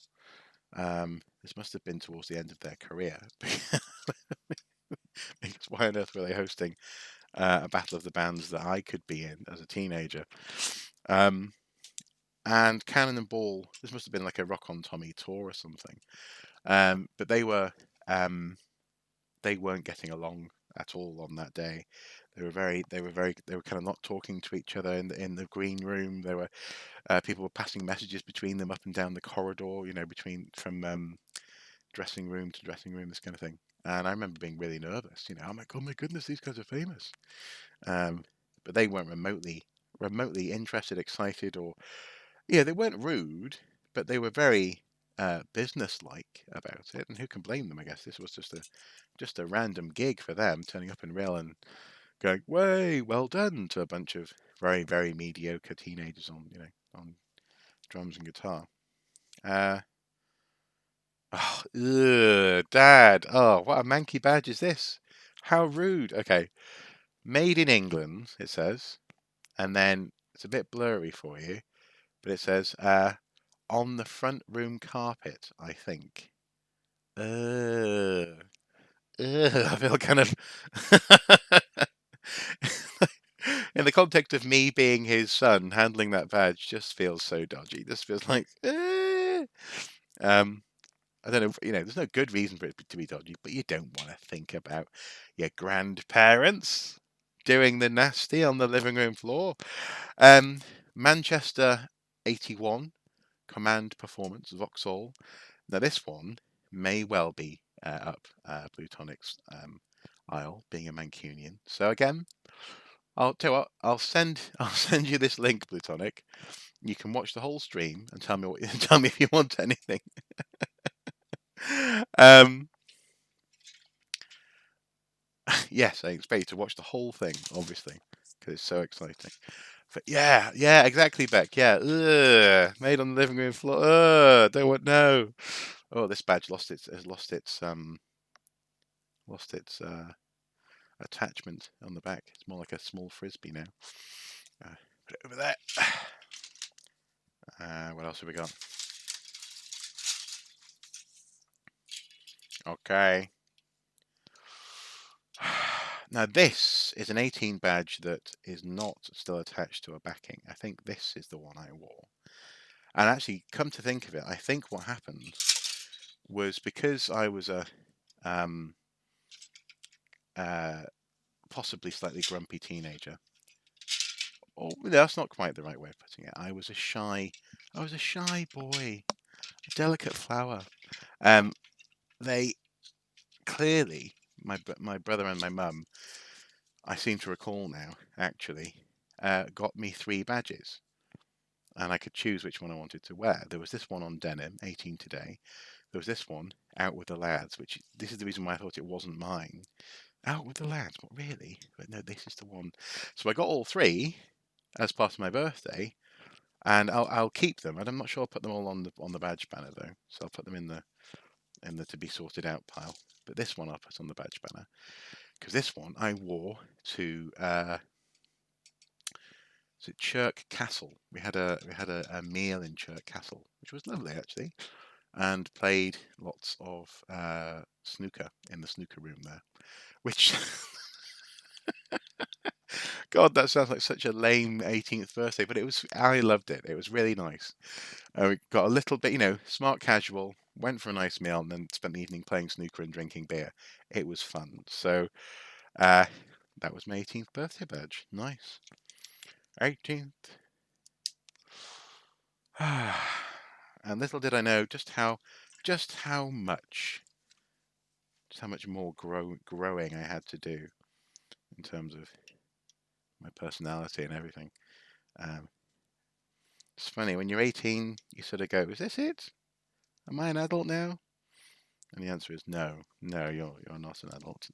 This must have been towards the end of their career. Because why on earth were they hosting a battle of the bands that I could be in as a teenager? And Cannon and Ball, this must have been like a Rock On Tommy tour or something. But they weren't getting along at all on that day. They were kind of not talking to each other in the green room. There were people were passing messages between them up and down the corridor, between from dressing room to dressing room, this kind of thing. And I remember being really nervous. I'm like, oh my goodness, these guys are famous. But they weren't remotely interested, excited, or they weren't rude, but they were very business-like about it. And who can blame them? I guess this was just a random gig for them, turning up in Rail and going, "Way, well done" to a bunch of very, very mediocre teenagers on drums and guitar. Oh, ugh, Dad. Oh, what a manky badge is this? How rude. Okay. Made in England, it says. And then it's a bit blurry for you, but it says on the front room carpet, I think. Ugh. Ugh, I feel kind of in the context of me being his son, handling that badge just feels so dodgy. This feels like I don't know, there's no good reason for it to be dodgy, but you don't want to think about your grandparents doing the nasty on the living room floor. Manchester 81 Command Performance Vauxhall. Now this one may well be up Plutonic's aisle, being a Mancunian. So again, I'll tell you what, I'll send you this link, Plutonic. You can watch the whole stream and tell me tell me if you want anything. Yes, I expect you to watch the whole thing, obviously, because it's so exciting. But yeah, exactly, Beck. Yeah, made on the living room floor. Don't want no. Oh, this badge has lost its attachment on the back. It's more like a small frisbee now. Put it over there. What else have we got? Okay. Now this is an 18 badge that is not still attached to a backing. I think this is the one I wore. And actually, come to think of it, I think what happened was because I was a possibly slightly grumpy teenager. Or that's not quite the right way of putting it. I was a shy boy, a delicate flower. Um, they clearly, my brother and my mum, I seem to recall now, actually, got me 3 badges, and I could choose which one I wanted to wear. There was this one on denim, 18 today. There was this one, out with the lads, which this is the reason why I thought it wasn't mine. Out with the lads, what really? But no, this is the one. So I got all 3 as part of my birthday, and I'll keep them. And I'm not sure I'll put them all on the badge banner though. So I'll put them in the to be sorted out pile. But this one I'll put on the badge banner because this one I wore to Chirk Castle. We had a meal in Chirk Castle, which was lovely actually, and played lots of snooker in the snooker room there. Which, God, that sounds like such a lame 18th birthday, but I loved it. It was really nice. We got a little bit, smart casual, went for a nice meal, and then spent the evening playing snooker and drinking beer. It was fun. So that was my 18th birthday badge. Nice. 18th. And little did I know just how much more growing I had to do in terms of my personality and everything. It's funny, when you're 18, you sort of go, "Is this it? Am I an adult now?" And the answer is no, you're not an adult.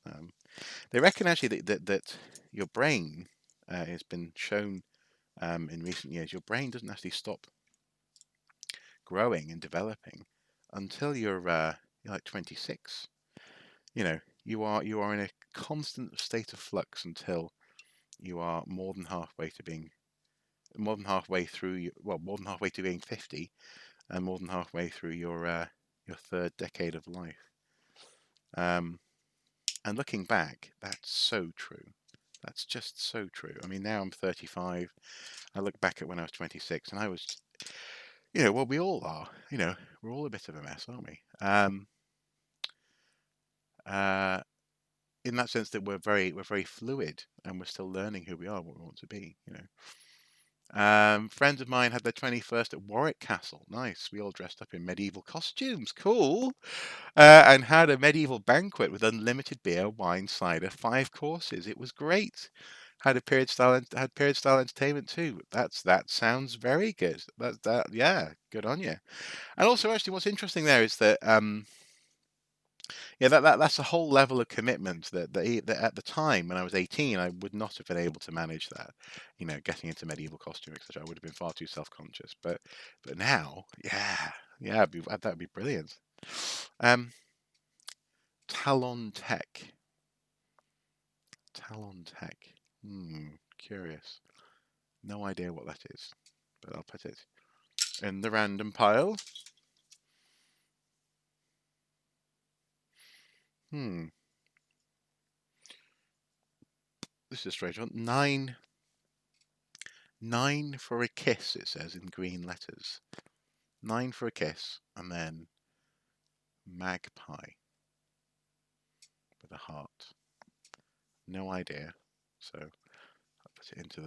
They reckon actually that your brain has been shown in recent years. Your brain doesn't actually stop growing and developing until you're like 26. You are in a constant state of flux until you are more than halfway to being more than halfway through more than halfway to being 50, and more than halfway through your 3rd decade of life. And looking back, that's so true. That's just so true. I mean, now I'm 35. I look back at when I was 26, and I was, well, we all are. We're all a bit of a mess, aren't we? Uh, in that sense that we're very fluid, and we're still learning who we are, what we want to be. Friends of mine had their 21st at Warwick Castle. Nice. We all dressed up in medieval costumes. Cool. And had a medieval banquet with unlimited beer, wine, cider, 5 courses. It was great. Had period style entertainment too. That sounds very good. Yeah, good on you. And also, actually, what's interesting there is that yeah, that's a whole level of commitment that at the time when I was 18, I would not have been able to manage that. Getting into medieval costume, etc. I would have been far too self-conscious. But now, yeah, that would be brilliant. Talon Tech. Talon Tech. Curious. No idea what that is, but I'll put it in the random pile. This is a strange one. Nine for a kiss, it says in green letters. 9 for a kiss, and then magpie with a heart. No idea. So I'll put it into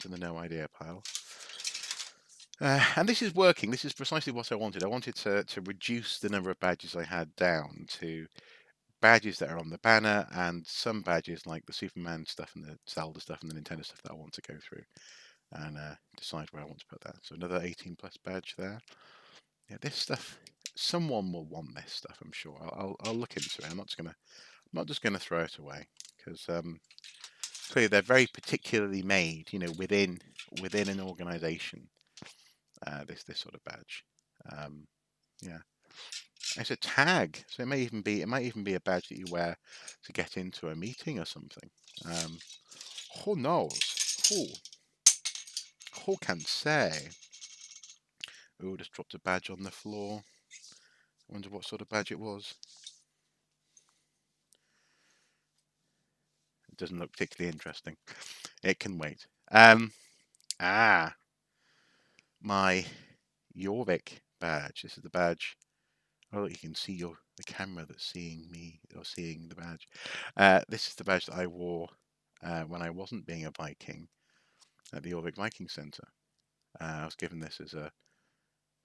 the no idea pile. And this is working. This is precisely what I wanted. I wanted to reduce the number of badges I had down to badges that are on the banner, and some badges like the Superman stuff and the Zelda stuff and the Nintendo stuff that I want to go through and decide where I want to put that. So another 18 plus badge there. Yeah, this stuff. Someone will want this stuff, I'm sure. I'll look into it. I'm not just gonna throw it away because clearly they're very particularly made, within an organisation. This sort of badge. Yeah. It's a tag, so it might even be a badge that you wear to get into a meeting or something. Who knows? Who can say? Oh, just dropped a badge on the floor. I wonder what sort of badge it was. It doesn't look particularly interesting. It can wait. My Jorvik badge. This is the badge. Oh, you can see the camera that's seeing me or seeing the badge. This is the badge that I wore when I wasn't being a Viking at the Orvik Viking Centre. I was given this as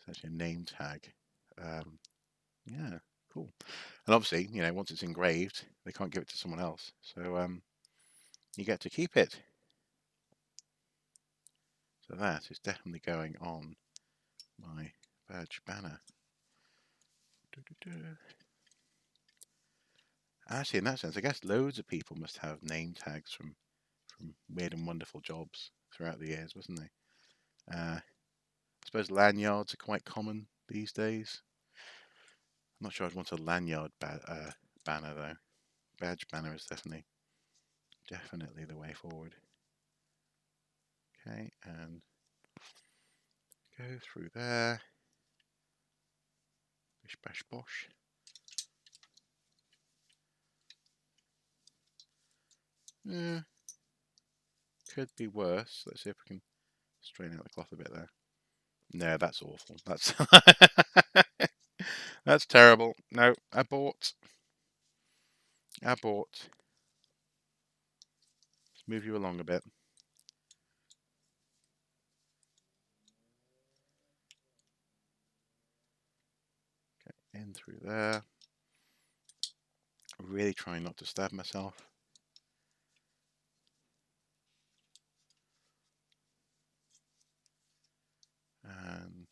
essentially a name tag. Um, yeah, cool. And obviously, once it's engraved, they can't give it to someone else. So you get to keep it. So that is definitely going on my badge banner. Actually, in that sense, I guess loads of people must have name tags from weird and wonderful jobs throughout the years, wasn't they? I suppose lanyards are quite common these days. I'm not sure I'd want a lanyard banner though. Badge banner is definitely the way forward. Okay, and go through there. Bish bash bosh. Could be worse. Let's see if we can straighten out the cloth a bit there. No, that's awful. That's that's terrible. No, abort. Abort. Let's move you along a bit. Okay, in through there. Really trying not to stab myself. And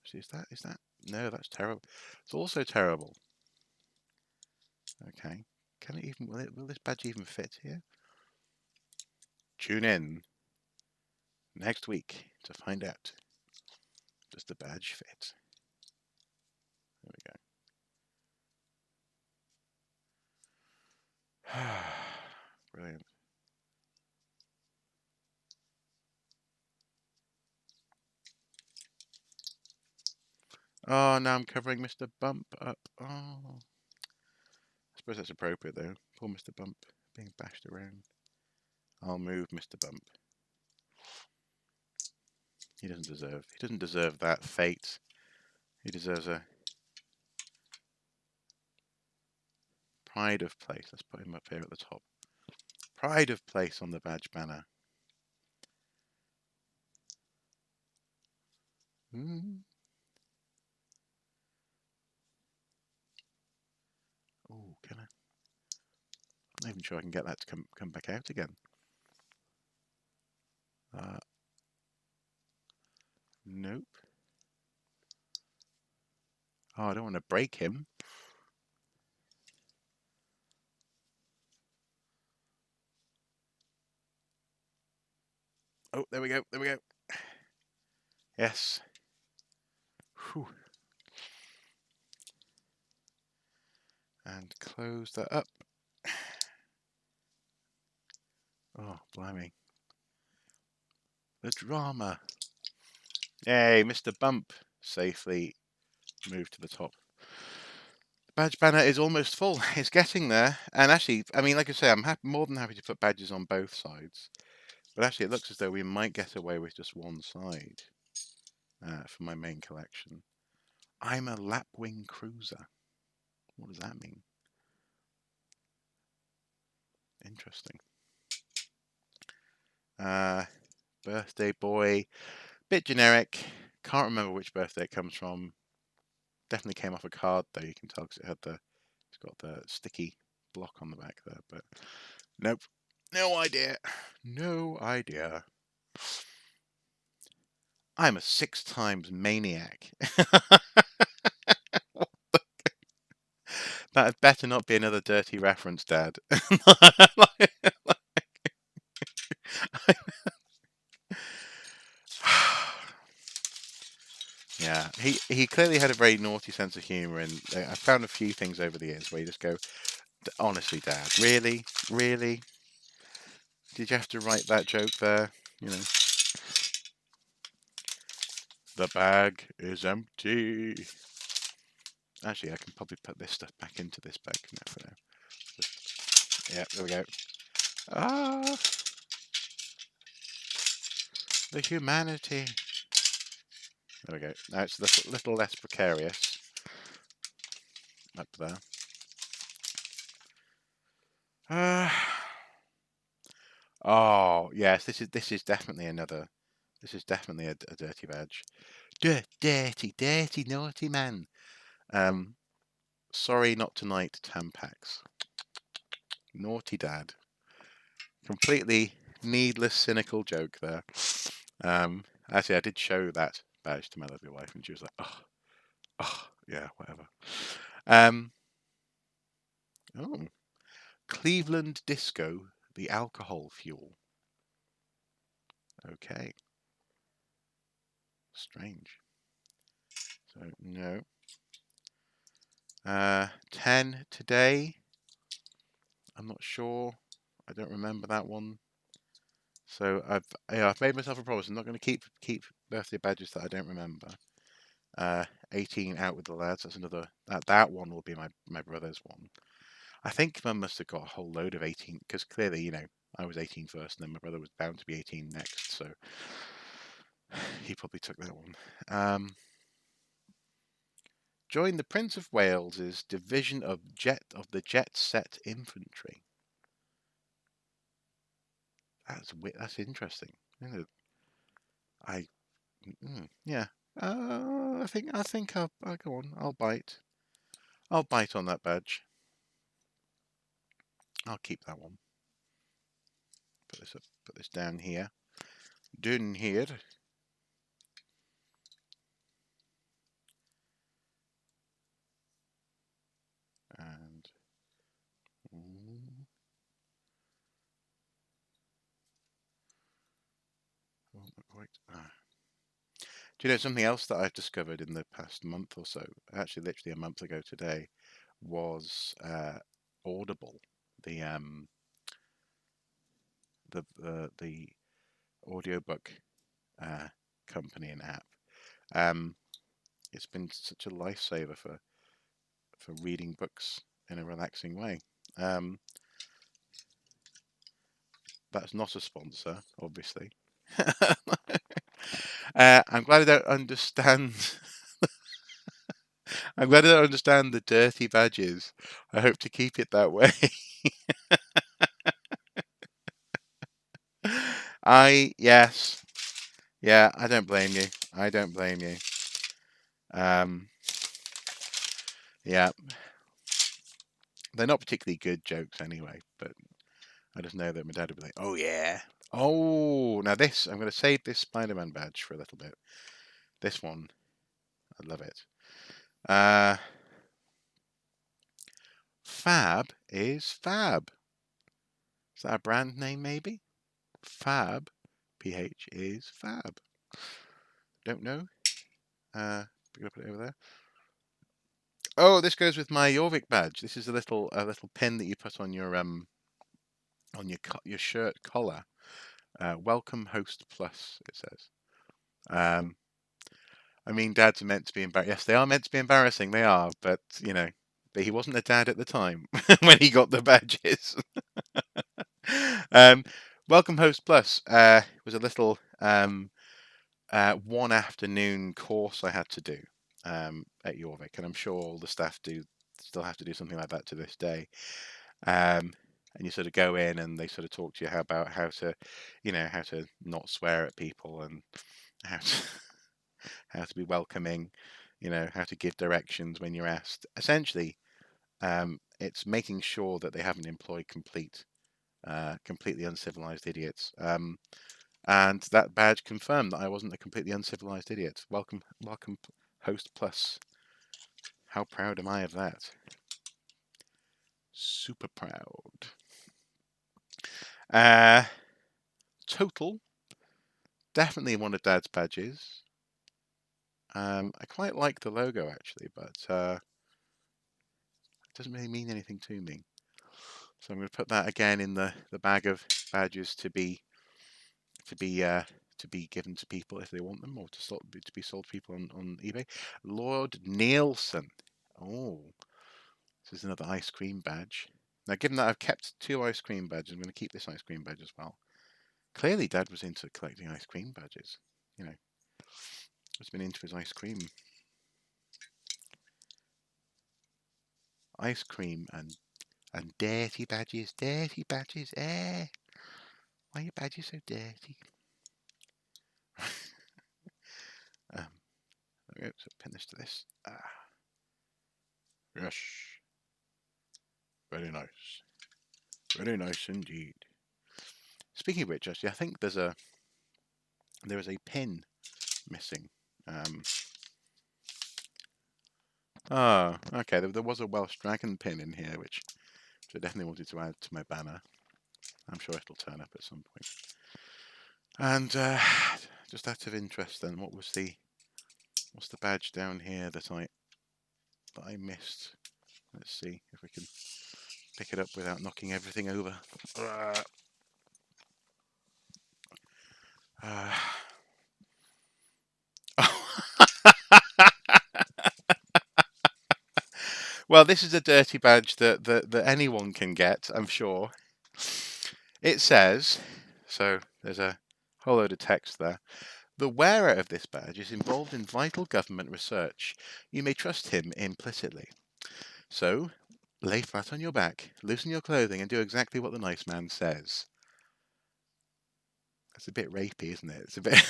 see, is that? No, that's terrible. It's also terrible. Okay. Can it even will this badge even fit here? Tune in next week to find out. Does the badge fit? There we go. Brilliant. Oh, now I'm covering Mr. Bump up. Oh, I suppose that's appropriate though. Poor Mr. Bump being bashed around. I'll move Mr. Bump. He doesn't deserve that fate. He deserves a pride of place. Let's put him up here at the top. Pride of place on the badge banner. Oh, can I? I'm not even sure I can get that to come back out again. Nope. Oh, I don't want to break him. Oh, there we go. There we go. Yes. Whew. And close that up. Oh, blimey. The drama. Yay, Mr. Bump safely moved to the top. The badge banner is almost full. It's getting there. And actually, I mean, like I say, I'm more than happy to put badges on both sides. But actually, it looks as though we might get away with just one side for my main collection. I'm a lapwing cruiser. What does that mean? Interesting. Birthday boy. Bit generic. Can't remember which birthday it comes from. Definitely came off a card though. You can tell because it's got the sticky block on the back there. But nope, no idea. No idea. I'm a 6 times maniac. That had better not be another dirty reference, Dad. Yeah, he clearly had a very naughty sense of humour, and I found a few things over the years where you just go, honestly, Dad, really, really, did you have to write that joke there? You know, the bag is empty. Actually, I can probably put this stuff back into this bag now for now. Yeah, there we go. Ah, the humanity. There we go. Now it's a little less precarious up there. Uh, oh yes, this is definitely another. This is definitely a dirty badge. Dirty, dirty, naughty man. Um, sorry, not tonight. Tampax. Naughty dad. Completely needless, cynical joke there. Actually, I did show that badge to my lovely wife, and she was like, "Oh, oh, yeah, whatever." Um, oh, Cleveland Disco, the alcohol fuel. Okay, strange. So no. 10 today. I'm not sure. I don't remember that one. So I've made myself a promise. I'm not going to keep birthday badges that I don't remember. 18 out with the lads. That's another. That one will be my brother's one. I think Mum must have got a whole load of 18 because clearly, I was 18 first, and then my brother was bound to be 18 next. So he probably took that one. Joined the Prince of Wales's division of the Jet Set Infantry. That's interesting. I yeah. I think I'll go on. I'll bite. I'll bite on that badge. I'll keep that one. Put this up. Put this down here. Down here. And wait. Do you know something else that I've discovered in the past month or so? Actually, literally a month ago today, was Audible, the the audiobook company and app. Um, it's been such a lifesaver for reading books in a relaxing way. Um, that's not a sponsor, obviously. I'm glad I don't understand. I'm glad I don't understand the dirty badges. I hope to keep it that way. Yes, yeah. I don't blame you. I don't blame you. Um, yeah, they're not particularly good jokes anyway. But I just know that my dad would be like, "Oh yeah, oh now this. I'm going to save this Spider-Man badge for a little bit. This one, I love it. Uh, Fab is Fab. Is that a brand name maybe? Fab, PH is Fab. Don't know. We're gonna put it over there. Oh, this goes with my Jorvik badge. This is a little pin that you put on your shirt collar. Welcome Host Plus. It says. Um, I mean, dads are meant to be embarrassing. Yes, they are meant to be embarrassing. They are, but but he wasn't a dad at the time when he got the badges. um, Welcome Host Plus was a little one afternoon course I had to do at Jorvik, and I'm sure all the staff do still have to do something like that to this day. And you sort of go in, and they sort of talk to you about how to, how to not swear at people, and how to how to be welcoming, how to give directions when you're asked. Essentially, it's making sure that they haven't employed completely uncivilized idiots. And that badge confirmed that I wasn't a completely uncivilized idiot. Welcome, Host Plus. How proud am I of that? Super proud. Uh, Total, definitely one of Dad's badges. I quite like the logo actually, but it doesn't really mean anything to me. So I'm going to put that again in the bag of badges to be uh, to be given to people if they want them, or to be sold to people on eBay. Lord Nielsen. Oh, this is another ice cream badge. Now, given that I've kept 2 ice cream badges, I'm going to keep this ice cream badge as well. Clearly, Dad was into collecting ice cream badges. He's been into his ice cream. Ice cream and And dirty badges, eh? Why are your badges so dirty? um, okay, so pin this to this. Yes, very nice. Very nice indeed. Speaking of which, actually, I think there is a pin missing. Okay. There was a Welsh dragon pin in here, which I definitely wanted to add to my banner. I'm sure it'll turn up at some point. And just out of interest, then, what's the badge down here that I missed? Let's see if we can pick it up without knocking everything over. Well, this is a dirty badge that anyone can get, I'm sure. It says, so there's a whole load of text there. The wearer of this badge is involved in vital government research. You may trust him implicitly. So, lay flat on your back, loosen your clothing, and do exactly what the nice man says. It's a bit rapey, isn't it? It's a bit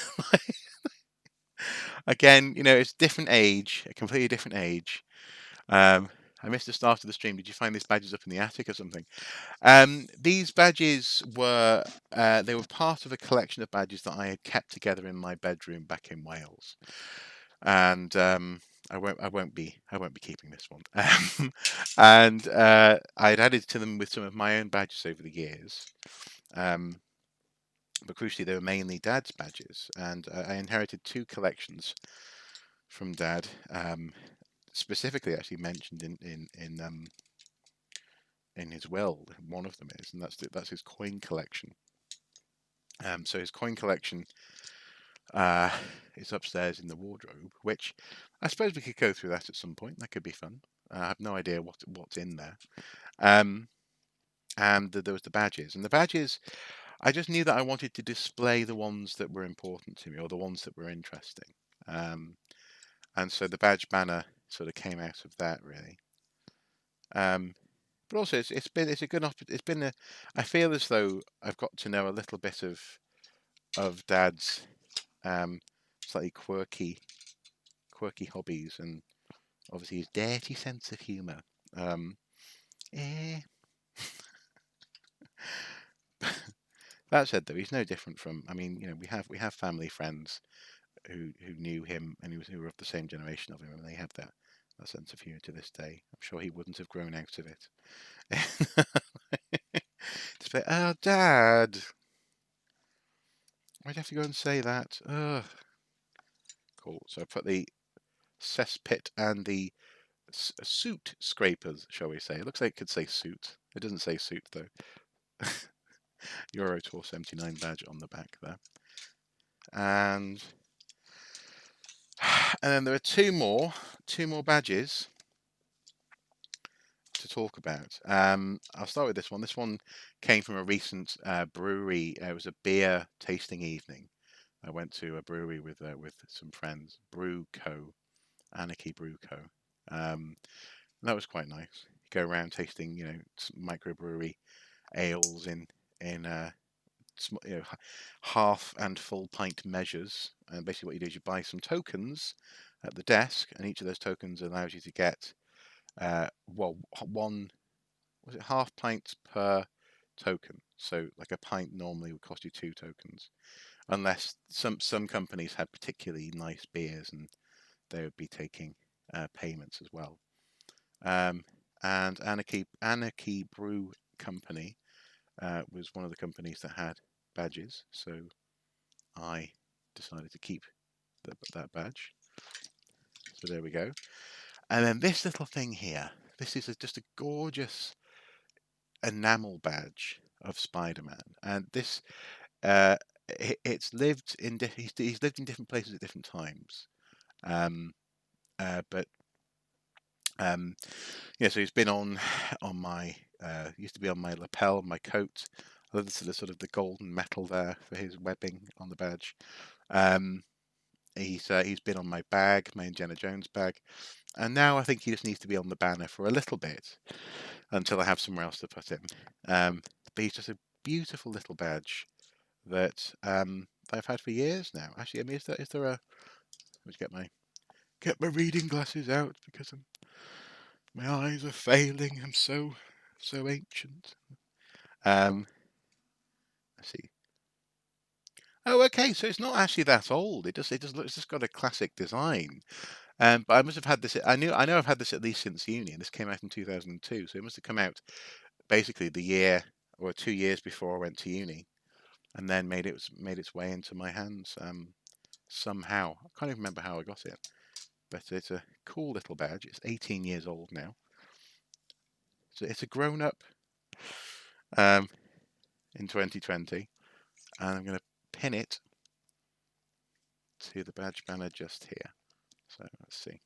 again, it's different age, a completely different age. I missed the start of the stream. Did you find these badges up in the attic or something? These badges were they were part of a collection of badges that I had kept together in my bedroom back in Wales, and I won't be keeping this one. And I'd added to them with some of my own badges over the years. But crucially, they were mainly Dad's badges, and I inherited two collections from Dad. Specifically, actually mentioned in his will. One of them is, and that's his coin collection. So his coin collection is upstairs in the wardrobe, which I suppose we could go through that at some point. That could be fun. I have no idea what's in there. And there was the badges, and the badges. I just knew that I wanted to display the ones that were important to me, or the ones that were interesting. And so the badge banner sort of came out of that, really. But also, it's a good it's been a. I feel as though I've got to know a little bit of Dad's slightly quirky hobbies, and obviously his dirty sense of humour. Eh. That said, though, he's no different from. I mean, we have family friends who knew him and who were of the same generation of him, and they have that sense of humour to this day. I'm sure he wouldn't have grown out of it. It's like, oh, Dad, why'd you have to go and say that? Ugh. Cool. So I put the cesspit and the suit scrapers, shall we say. It looks like it could say suit. It doesn't say suit, though. Euro Tour 79 badge on the back there. And then there are two more badges to talk about. I'll start with this one. This one came from a recent brewery. It was a beer tasting evening. I went to a brewery with some friends, Brew Co, Anarchy Brew Co. That was quite nice. Go around tasting, microbrewery ales in half and full pint measures. And basically, what you do is you buy some tokens at the desk, and each of those tokens allows you to get one, was it half pints per token? So like a pint normally would cost you 2 tokens, unless some companies had particularly nice beers and they would be taking payments as well. And Anarchy Brew Company was one of the companies that had badges, so I decided to keep that badge. So there we go. And then this little thing here. This is just a gorgeous enamel badge of Spider-Man, and this he's lived in different places at different times. But so he's been on my used to be on my lapel, my coat. I love the sort of the golden metal there for his webbing on the badge. He's been on my bag, my Indiana Jones bag, And now I think he just needs to be on the banner for a little bit until I have somewhere else to put him. But he's just a beautiful little badge that I've had for years now. Actually, I mean, is there a? Let's get my reading glasses out because my eyes are failing. I'm so ancient. Um, let's see. Oh, okay. So it's not actually that old. It just looks, it's just got a classic design. But I must have had this. I know I've had this at least since uni, and this came out in 2002. So it must have come out basically the year or 2 years before I went to uni, and then made its way into my hands somehow. I can't even remember how I got it, but it's a cool little badge. It's 18 years old now. So it's a grown up um, in 2020, and I'm going to pin it to the badge banner just here. So let's see.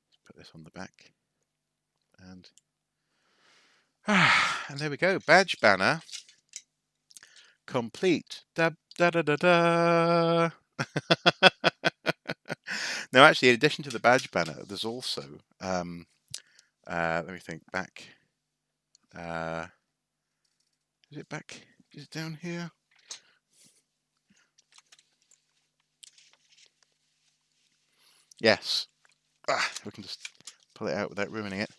Let's put this on the back, and and there we go. Badge banner complete. Da da da da da. Now, actually, in addition to the badge banner, there's also let me think back. Uh, is it back? Is it down here? Yes. We can just pull it out without ruining it.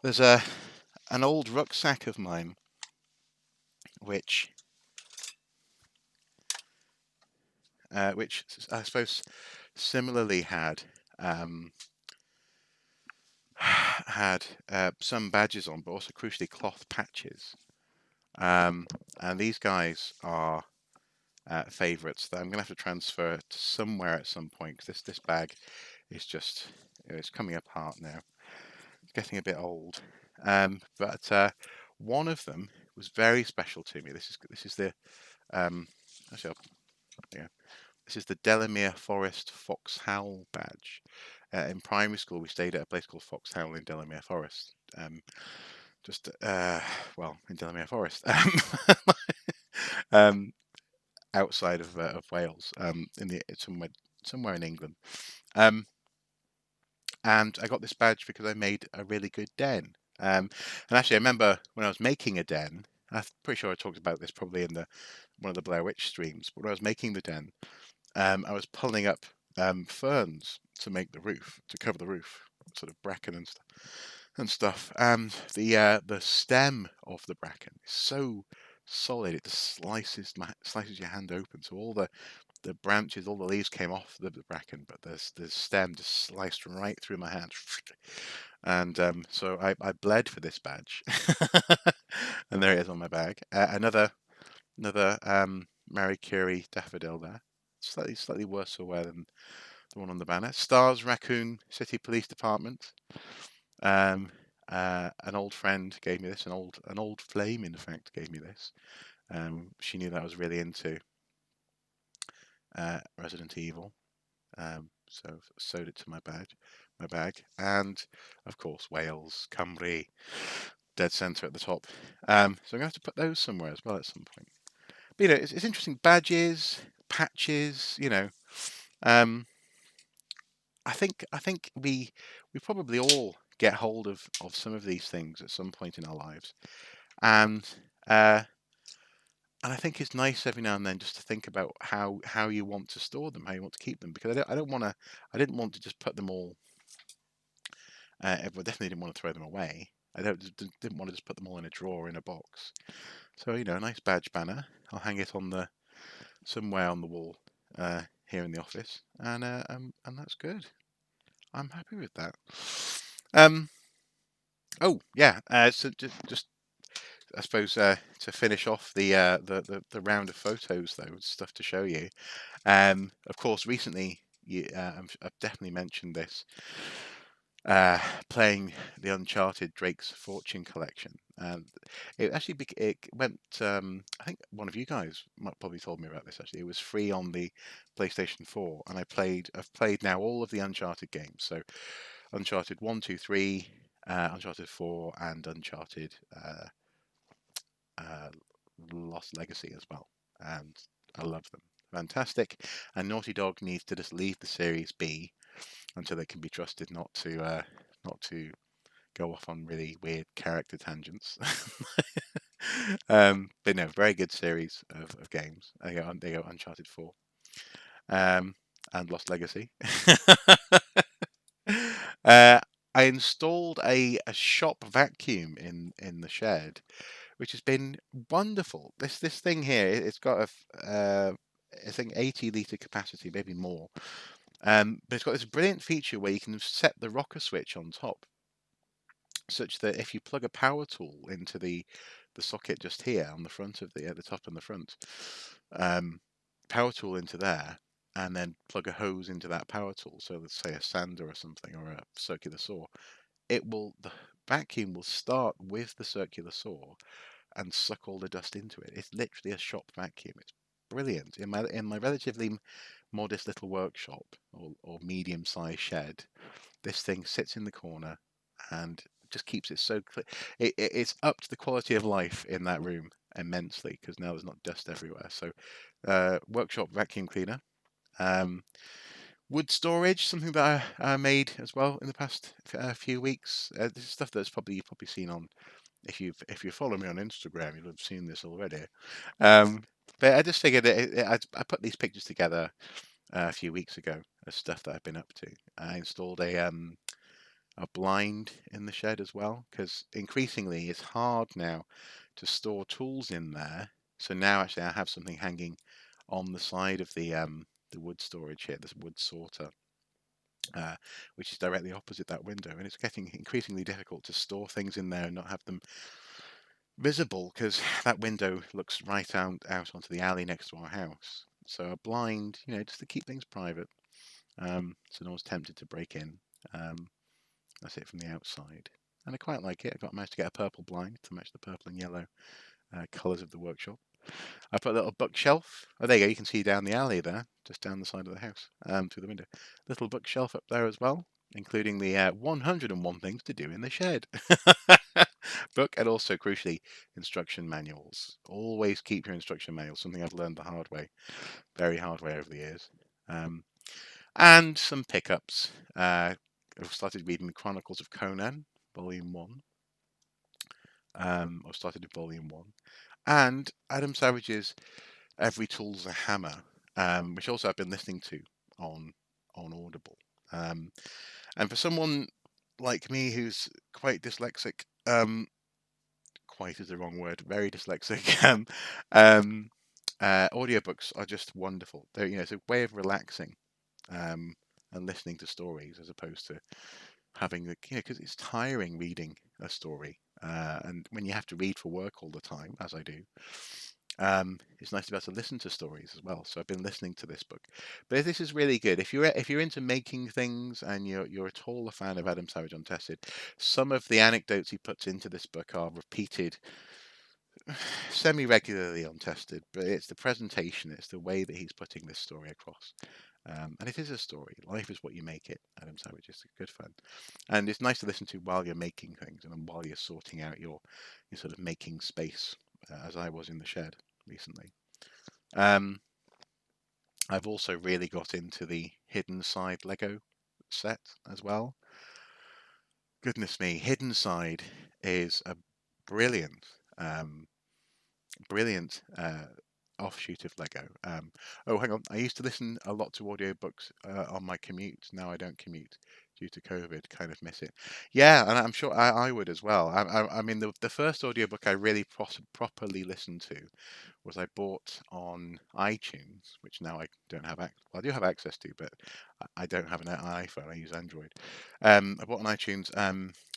There's an old rucksack of mine, which I suppose similarly had some badges on, but also crucially cloth patches. And these guys are favourites that I'm going to have to transfer to somewhere at some point, because this bag is just, it's coming apart now. It's getting a bit old. But one of them was very special to me. This is the actually, yeah, this is the Delamere Forest Foxhowl badge. In primary school, we stayed at a place called Foxhowl in Delamere Forest. Well, in Delamere Forest, um, outside of Wales, somewhere in England. And I got this badge because I made a really good den. And actually, I remember when I was making a den. I'm pretty sure I talked about this probably in one of the Blair Witch streams. But when I was making the den, I was pulling up ferns to make the roof, to cover the roof, sort of bracken and stuff. And the stem of the bracken is so solid, it just slices your hand open. So all the branches, all the leaves came off the bracken, but the stem just sliced right through my hand. And so I bled for this badge, and there it is on my bag. Another Marie Curie daffodil there, slightly worse for wear than the one on the banner. Stars Raccoon City Police Department. Um, an old friend gave me this. An old flame, in fact, gave me this. She knew that I was really into Resident Evil, so sewed it to my bag, and of course Wales, Cymru, dead centre at the top. So I'm gonna have to put those somewhere as well at some point. But it's interesting. Badges, patches. Um, I think we probably all get hold of some of these things at some point in our lives, and uh, and I think it's nice every now and then just to think about how you want to store them, how you want to keep them, because I didn't want to just put them all. I definitely didn't want to throw them away. Didn't want to just put them all in a drawer in a box. So a nice badge banner. I'll hang it somewhere on the wall here in the office, and that's good. I'm happy with that. Um, oh yeah. So just I suppose to finish off the round of photos though, stuff to show you. Of course, recently I've definitely mentioned this. Playing the Uncharted Drake's Fortune collection, and it went. I think one of you guys might probably told me about this. Actually, it was free on the PlayStation 4, and I've played now all of the Uncharted games. So Uncharted 1, 2, 3, Uncharted 4, and Uncharted uh, Lost Legacy as well, and I love them. Fantastic. And Naughty Dog needs to just leave the series be until they can be trusted not to go off on really weird character tangents. But no, very good series of games. They go Uncharted 4, um, and Lost Legacy. uh, I installed a shop vacuum in the shed, which has been wonderful. This thing here, it's got I think 80-liter capacity, maybe more. But it's got this brilliant feature where you can set the rocker switch on top, such that if you plug a power tool into the socket just here on the front of at the top and the front, um, power tool into there, and then plug a hose into that power tool. So let's say a sander or something, or a circular saw. The vacuum will start with the circular saw and suck all the dust into it. It's literally a shop vacuum. It's brilliant. In my relatively modest little workshop or medium-sized shed, this thing sits in the corner and just keeps it so clear. It's upped the quality of life in that room immensely because now there's not dust everywhere. So, workshop vacuum cleaner. Um, Wood storage, something that I made as well in the past few weeks. This is stuff that's you've probably seen on, if you follow me on Instagram, you'll have seen this already. Um, but I just figured I put these pictures together a few weeks ago as stuff that I've been up to. I installed a blind in the shed as well, because increasingly it's hard now to store tools in there. So now actually I have something hanging on the side of the wood storage here, this wood sorter, which is directly opposite that window, and it's getting increasingly difficult to store things in there and not have them visible because that window looks right out onto the alley next to our house. So a blind, just to keep things private, so no one's tempted to break in. Um, that's it from the outside. And I quite like it. Managed to get a purple blind to match the purple and yellow colours of the workshop. I put a little bookshelf. Oh, there you go. You can see down the alley there, just down the side of the house, through the window. Little bookshelf up there as well, including the 101 things to do in the shed book, and also crucially instruction manuals. Always keep your instruction manuals. Something I've learned the hard way, very hard way over the years. And some pickups. I've started reading the Chronicles of Conan, Volume 1. I've started with Volume 1. And Adam Savage's Every Tool's a Hammer, which also I've been listening to on Audible. And for someone like me who's quite dyslexic, quite is the wrong word, very dyslexic, audiobooks are just wonderful. It's a way of relaxing and listening to stories as opposed to having because it's tiring reading a story, and when you have to read for work all the time, as I do, it's nice to be able to listen to stories as well. So I've been listening to this book, but this is really good if you're into making things and you're at all a fan of Adam Savage Untested. Some of the anecdotes he puts into this book are repeated semi-regularly on Tested, but it's the presentation, it's the way that he's putting this story across. And it is a story. Life is what you make it. Adam Savage is good fun, and it's nice to listen to while you're making things and while you're sorting out your sort of making space, as I was in the shed recently. I've also really got into the Hidden Side Lego set as well. Goodness me, Hidden Side is a brilliant, brilliant offshoot of Lego. Oh, hang on. I used to listen a lot to audiobooks on my commute. Now I don't commute due to COVID. Kind of miss it. Yeah, and I'm sure I would as well. I mean, the first audiobook I really properly listened to was I bought on iTunes, which now I don't have access. Well, I do have access to, but I don't have an iPhone. I use Android. I bought on iTunes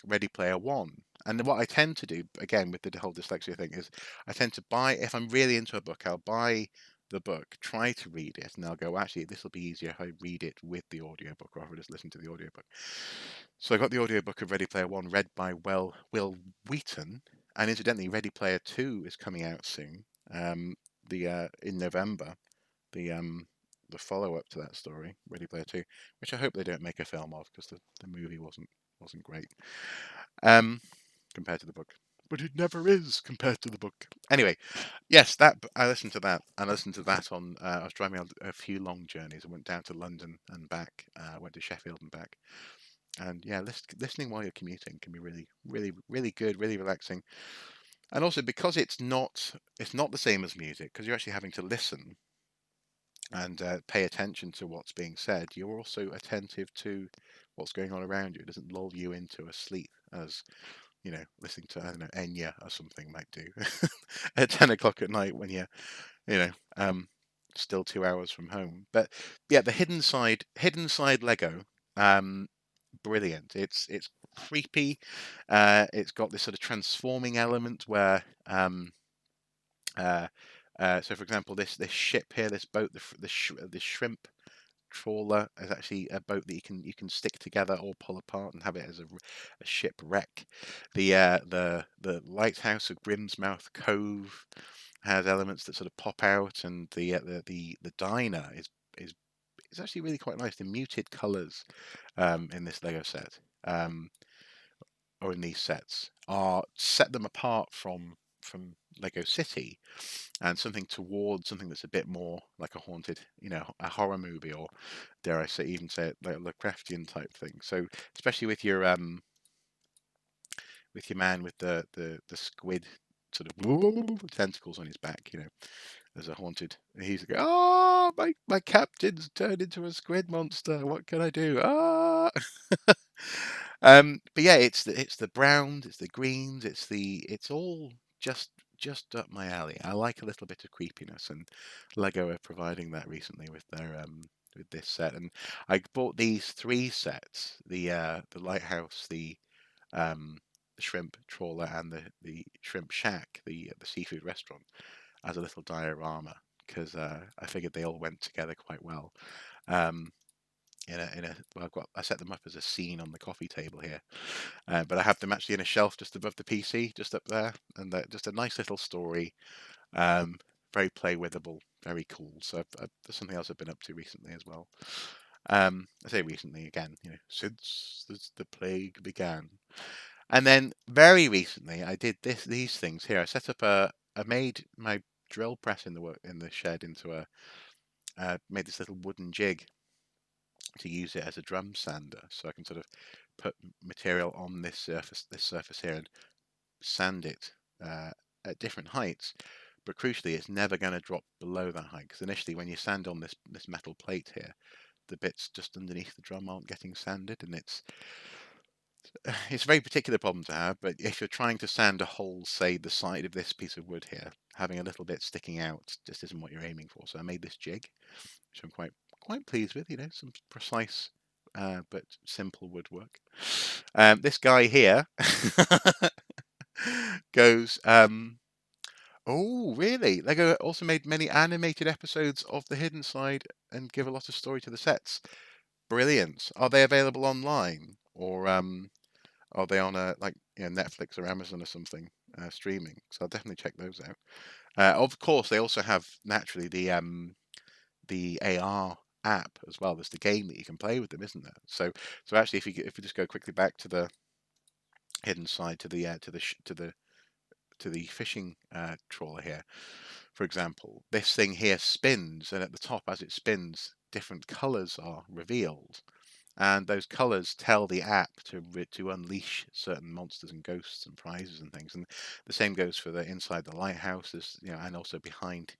Ready Player One. And what I tend to do, again, with the whole dyslexia thing, is I tend to buy, if I'm really into a book, I'll buy the book, try to read it, and I'll go, actually, this will be easier if I read it with the audiobook rather than just listen to the audiobook. So I got the audiobook of Ready Player One read by Will Wheaton, and incidentally, Ready Player Two is coming out soon, in November, the follow-up to that story, Ready Player Two, which I hope they don't make a film of because the movie wasn't great. Compared to the book. but it never is compared to the book. Anyway, yes, that I listened to that. I listened to that on. I was driving on a few long journeys. I went down to London and back. Went to Sheffield and back. And yeah, listening while you're commuting can be really, really, really good, really relaxing. And also because it's not the same as music because you're actually having to listen and pay attention to what's being said. You're also attentive to what's going on around you. It doesn't lull you into a sleep as listening to, I don't know, Enya or something might do at 10 o'clock at night when you're, you know, um, still 2 hours from home. But yeah, the hidden side Lego, um, brilliant. It's creepy. It's got this sort of transforming element where, uh, so for example, this ship here, this boat, the shrimp trawler is actually a boat that you can stick together or pull apart and have it as a shipwreck. The lighthouse of Grimsmouth Cove has elements that sort of pop out, and the diner is is actually really quite nice. The muted colours in this Lego set, or in these sets, are set them apart from Lego City, and something that's a bit more like a haunted, a horror movie, or dare I say, even say it like a Lovecraftian type thing. So especially with your man with the squid sort of tentacles on his back, there's a haunted. He's like, oh, my captain's turned into a squid monster. What can I do? Ah. But yeah, it's the browns, it's the greens, it's all just up my alley. I like a little bit of creepiness, and Lego are providing that recently with their with this set. And I bought these three sets: the lighthouse, um the shrimp trawler, and the shrimp shack, the seafood restaurant, as a little diorama because I figured they all went together quite well. Um, well, I set them up as a scene on the coffee table here, but I have them actually in a shelf just above the PC, just up there, and just a nice little story. Um, Very play withable, very cool. So that's something else I've been up to recently as well. I say recently again, since the plague began. And then very recently, I did these things here. I made my drill press in the shed into made this little wooden jig to use it as a drum sander, so I can sort of put material on this surface here, and sand it at different heights. But crucially, it's never going to drop below that height, because initially, when you sand on this metal plate here, the bits just underneath the drum aren't getting sanded, and it's a very particular problem to have. But if you're trying to sand a hole, say the side of this piece of wood here, having a little bit sticking out just isn't what you're aiming for. So I made this jig, which I'm quite pleased with. Some precise but simple woodwork. This guy here goes. Oh, really? Lego also made many animated episodes of The Hidden Side and give a lot of story to the sets. Brilliant. Are they available online, or are they on Netflix or Amazon or something streaming? So I'll definitely check those out. Of course, they also have naturally the AR app as well. There's the game that you can play with them, isn't there? So actually, if we just go quickly back to the hidden side, to the to the fishing trawler here, for example, this thing here spins, and at the top, as it spins, different colours are revealed, and those colours tell the app to unleash certain monsters and ghosts and prizes and things. And the same goes for the inside the lighthouses, and also behind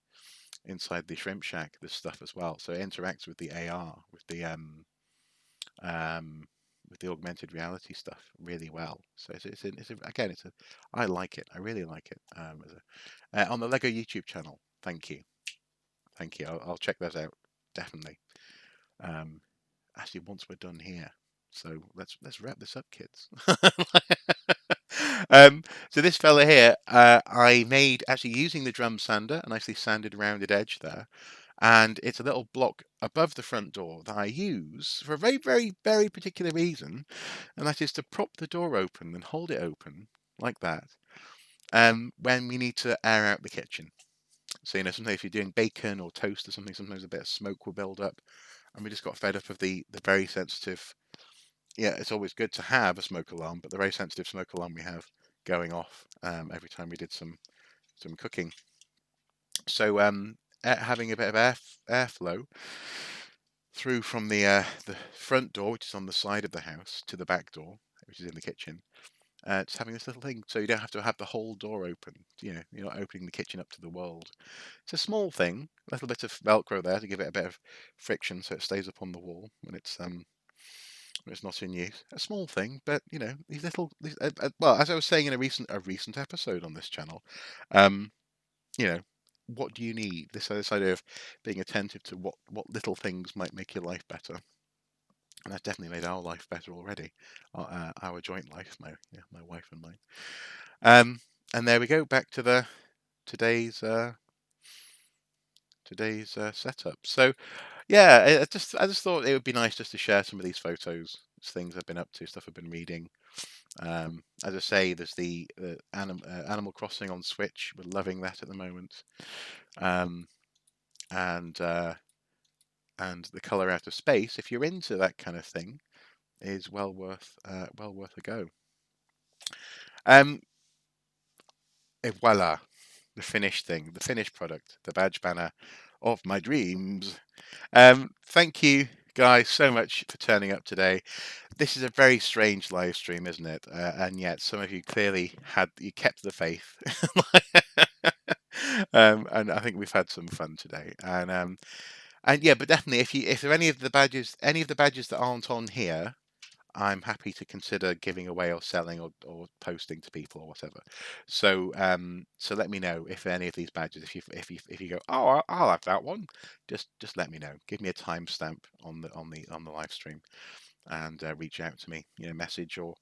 inside the shrimp shack, this stuff as well. So it interacts with the AR, um, with the augmented reality stuff really well. So again, I like it. I really like it. On the Lego YouTube channel. Thank you. I'll check those out definitely. Um, Actually, once we're done here, so let's wrap this up, kids. So this fella here, I made actually using the drum sander, a nicely sanded rounded edge there, and it's a little block above the front door that I use for a very, very, very particular reason, and that is to prop the door open and hold it open like that, when we need to air out the kitchen. So sometimes if you're doing bacon or toast or something, sometimes a bit of smoke will build up, and we just got fed up of the very sensitive. Yeah, it's always good to have a smoke alarm, but the very sensitive smoke alarm we have going off every time we did some cooking. So having a bit of airflow through from the front door, which is on the side of the house, to the back door, which is in the kitchen. Just having this little thing, so you don't have to have the whole door open. You know, you're not opening the kitchen up to the world. It's a small thing, a little bit of Velcro there to give it a bit of friction, so it stays up on the wall when it's not in use. A small thing, but you know, well, as I was saying in a recent episode on this channel, um, you know, what do you need? This idea of being attentive to what little things might make your life better, and that's definitely made our life better already. Our joint life, my wife and mine. And there we go, back to the today's setup. So yeah, I just thought it would be nice just to share some of these photos, things I've been up to, stuff I've been reading. As I say, there's the Animal Crossing on Switch. We're loving that at the moment. Um, and the Color Out of Space, if you're into that kind of thing, is well worth a go. Et voila, the finished thing, the finished product, the badge banner of my dreams. Thank you guys so much for turning up today. This is a very strange live stream, isn't it? And yet some of you clearly you kept the faith. And I think we've had some fun today. And yeah, but definitely if there are any of the badges that aren't on here, I'm happy to consider giving away or selling or posting to people or whatever. So so let me know if any of these badges, if you go, oh, I'll have that one, just let me know. Give me a timestamp on the live stream, and reach out to me, you know, message or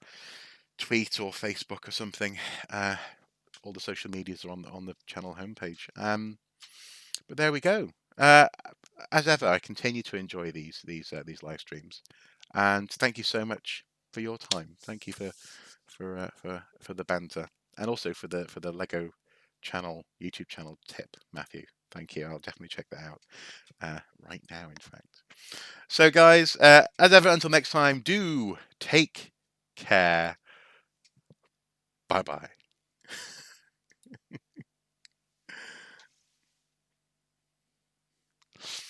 tweet or Facebook or something. All the social medias are on the channel homepage. But there we go. As ever, I continue to enjoy these live streams, and thank you so much for your time. Thank you for the banter, and also for the Lego channel YouTube channel tip, Matthew. Thank you. I'll definitely check that out right now. In fact, so guys, as ever, until next time, do take care. Bye bye.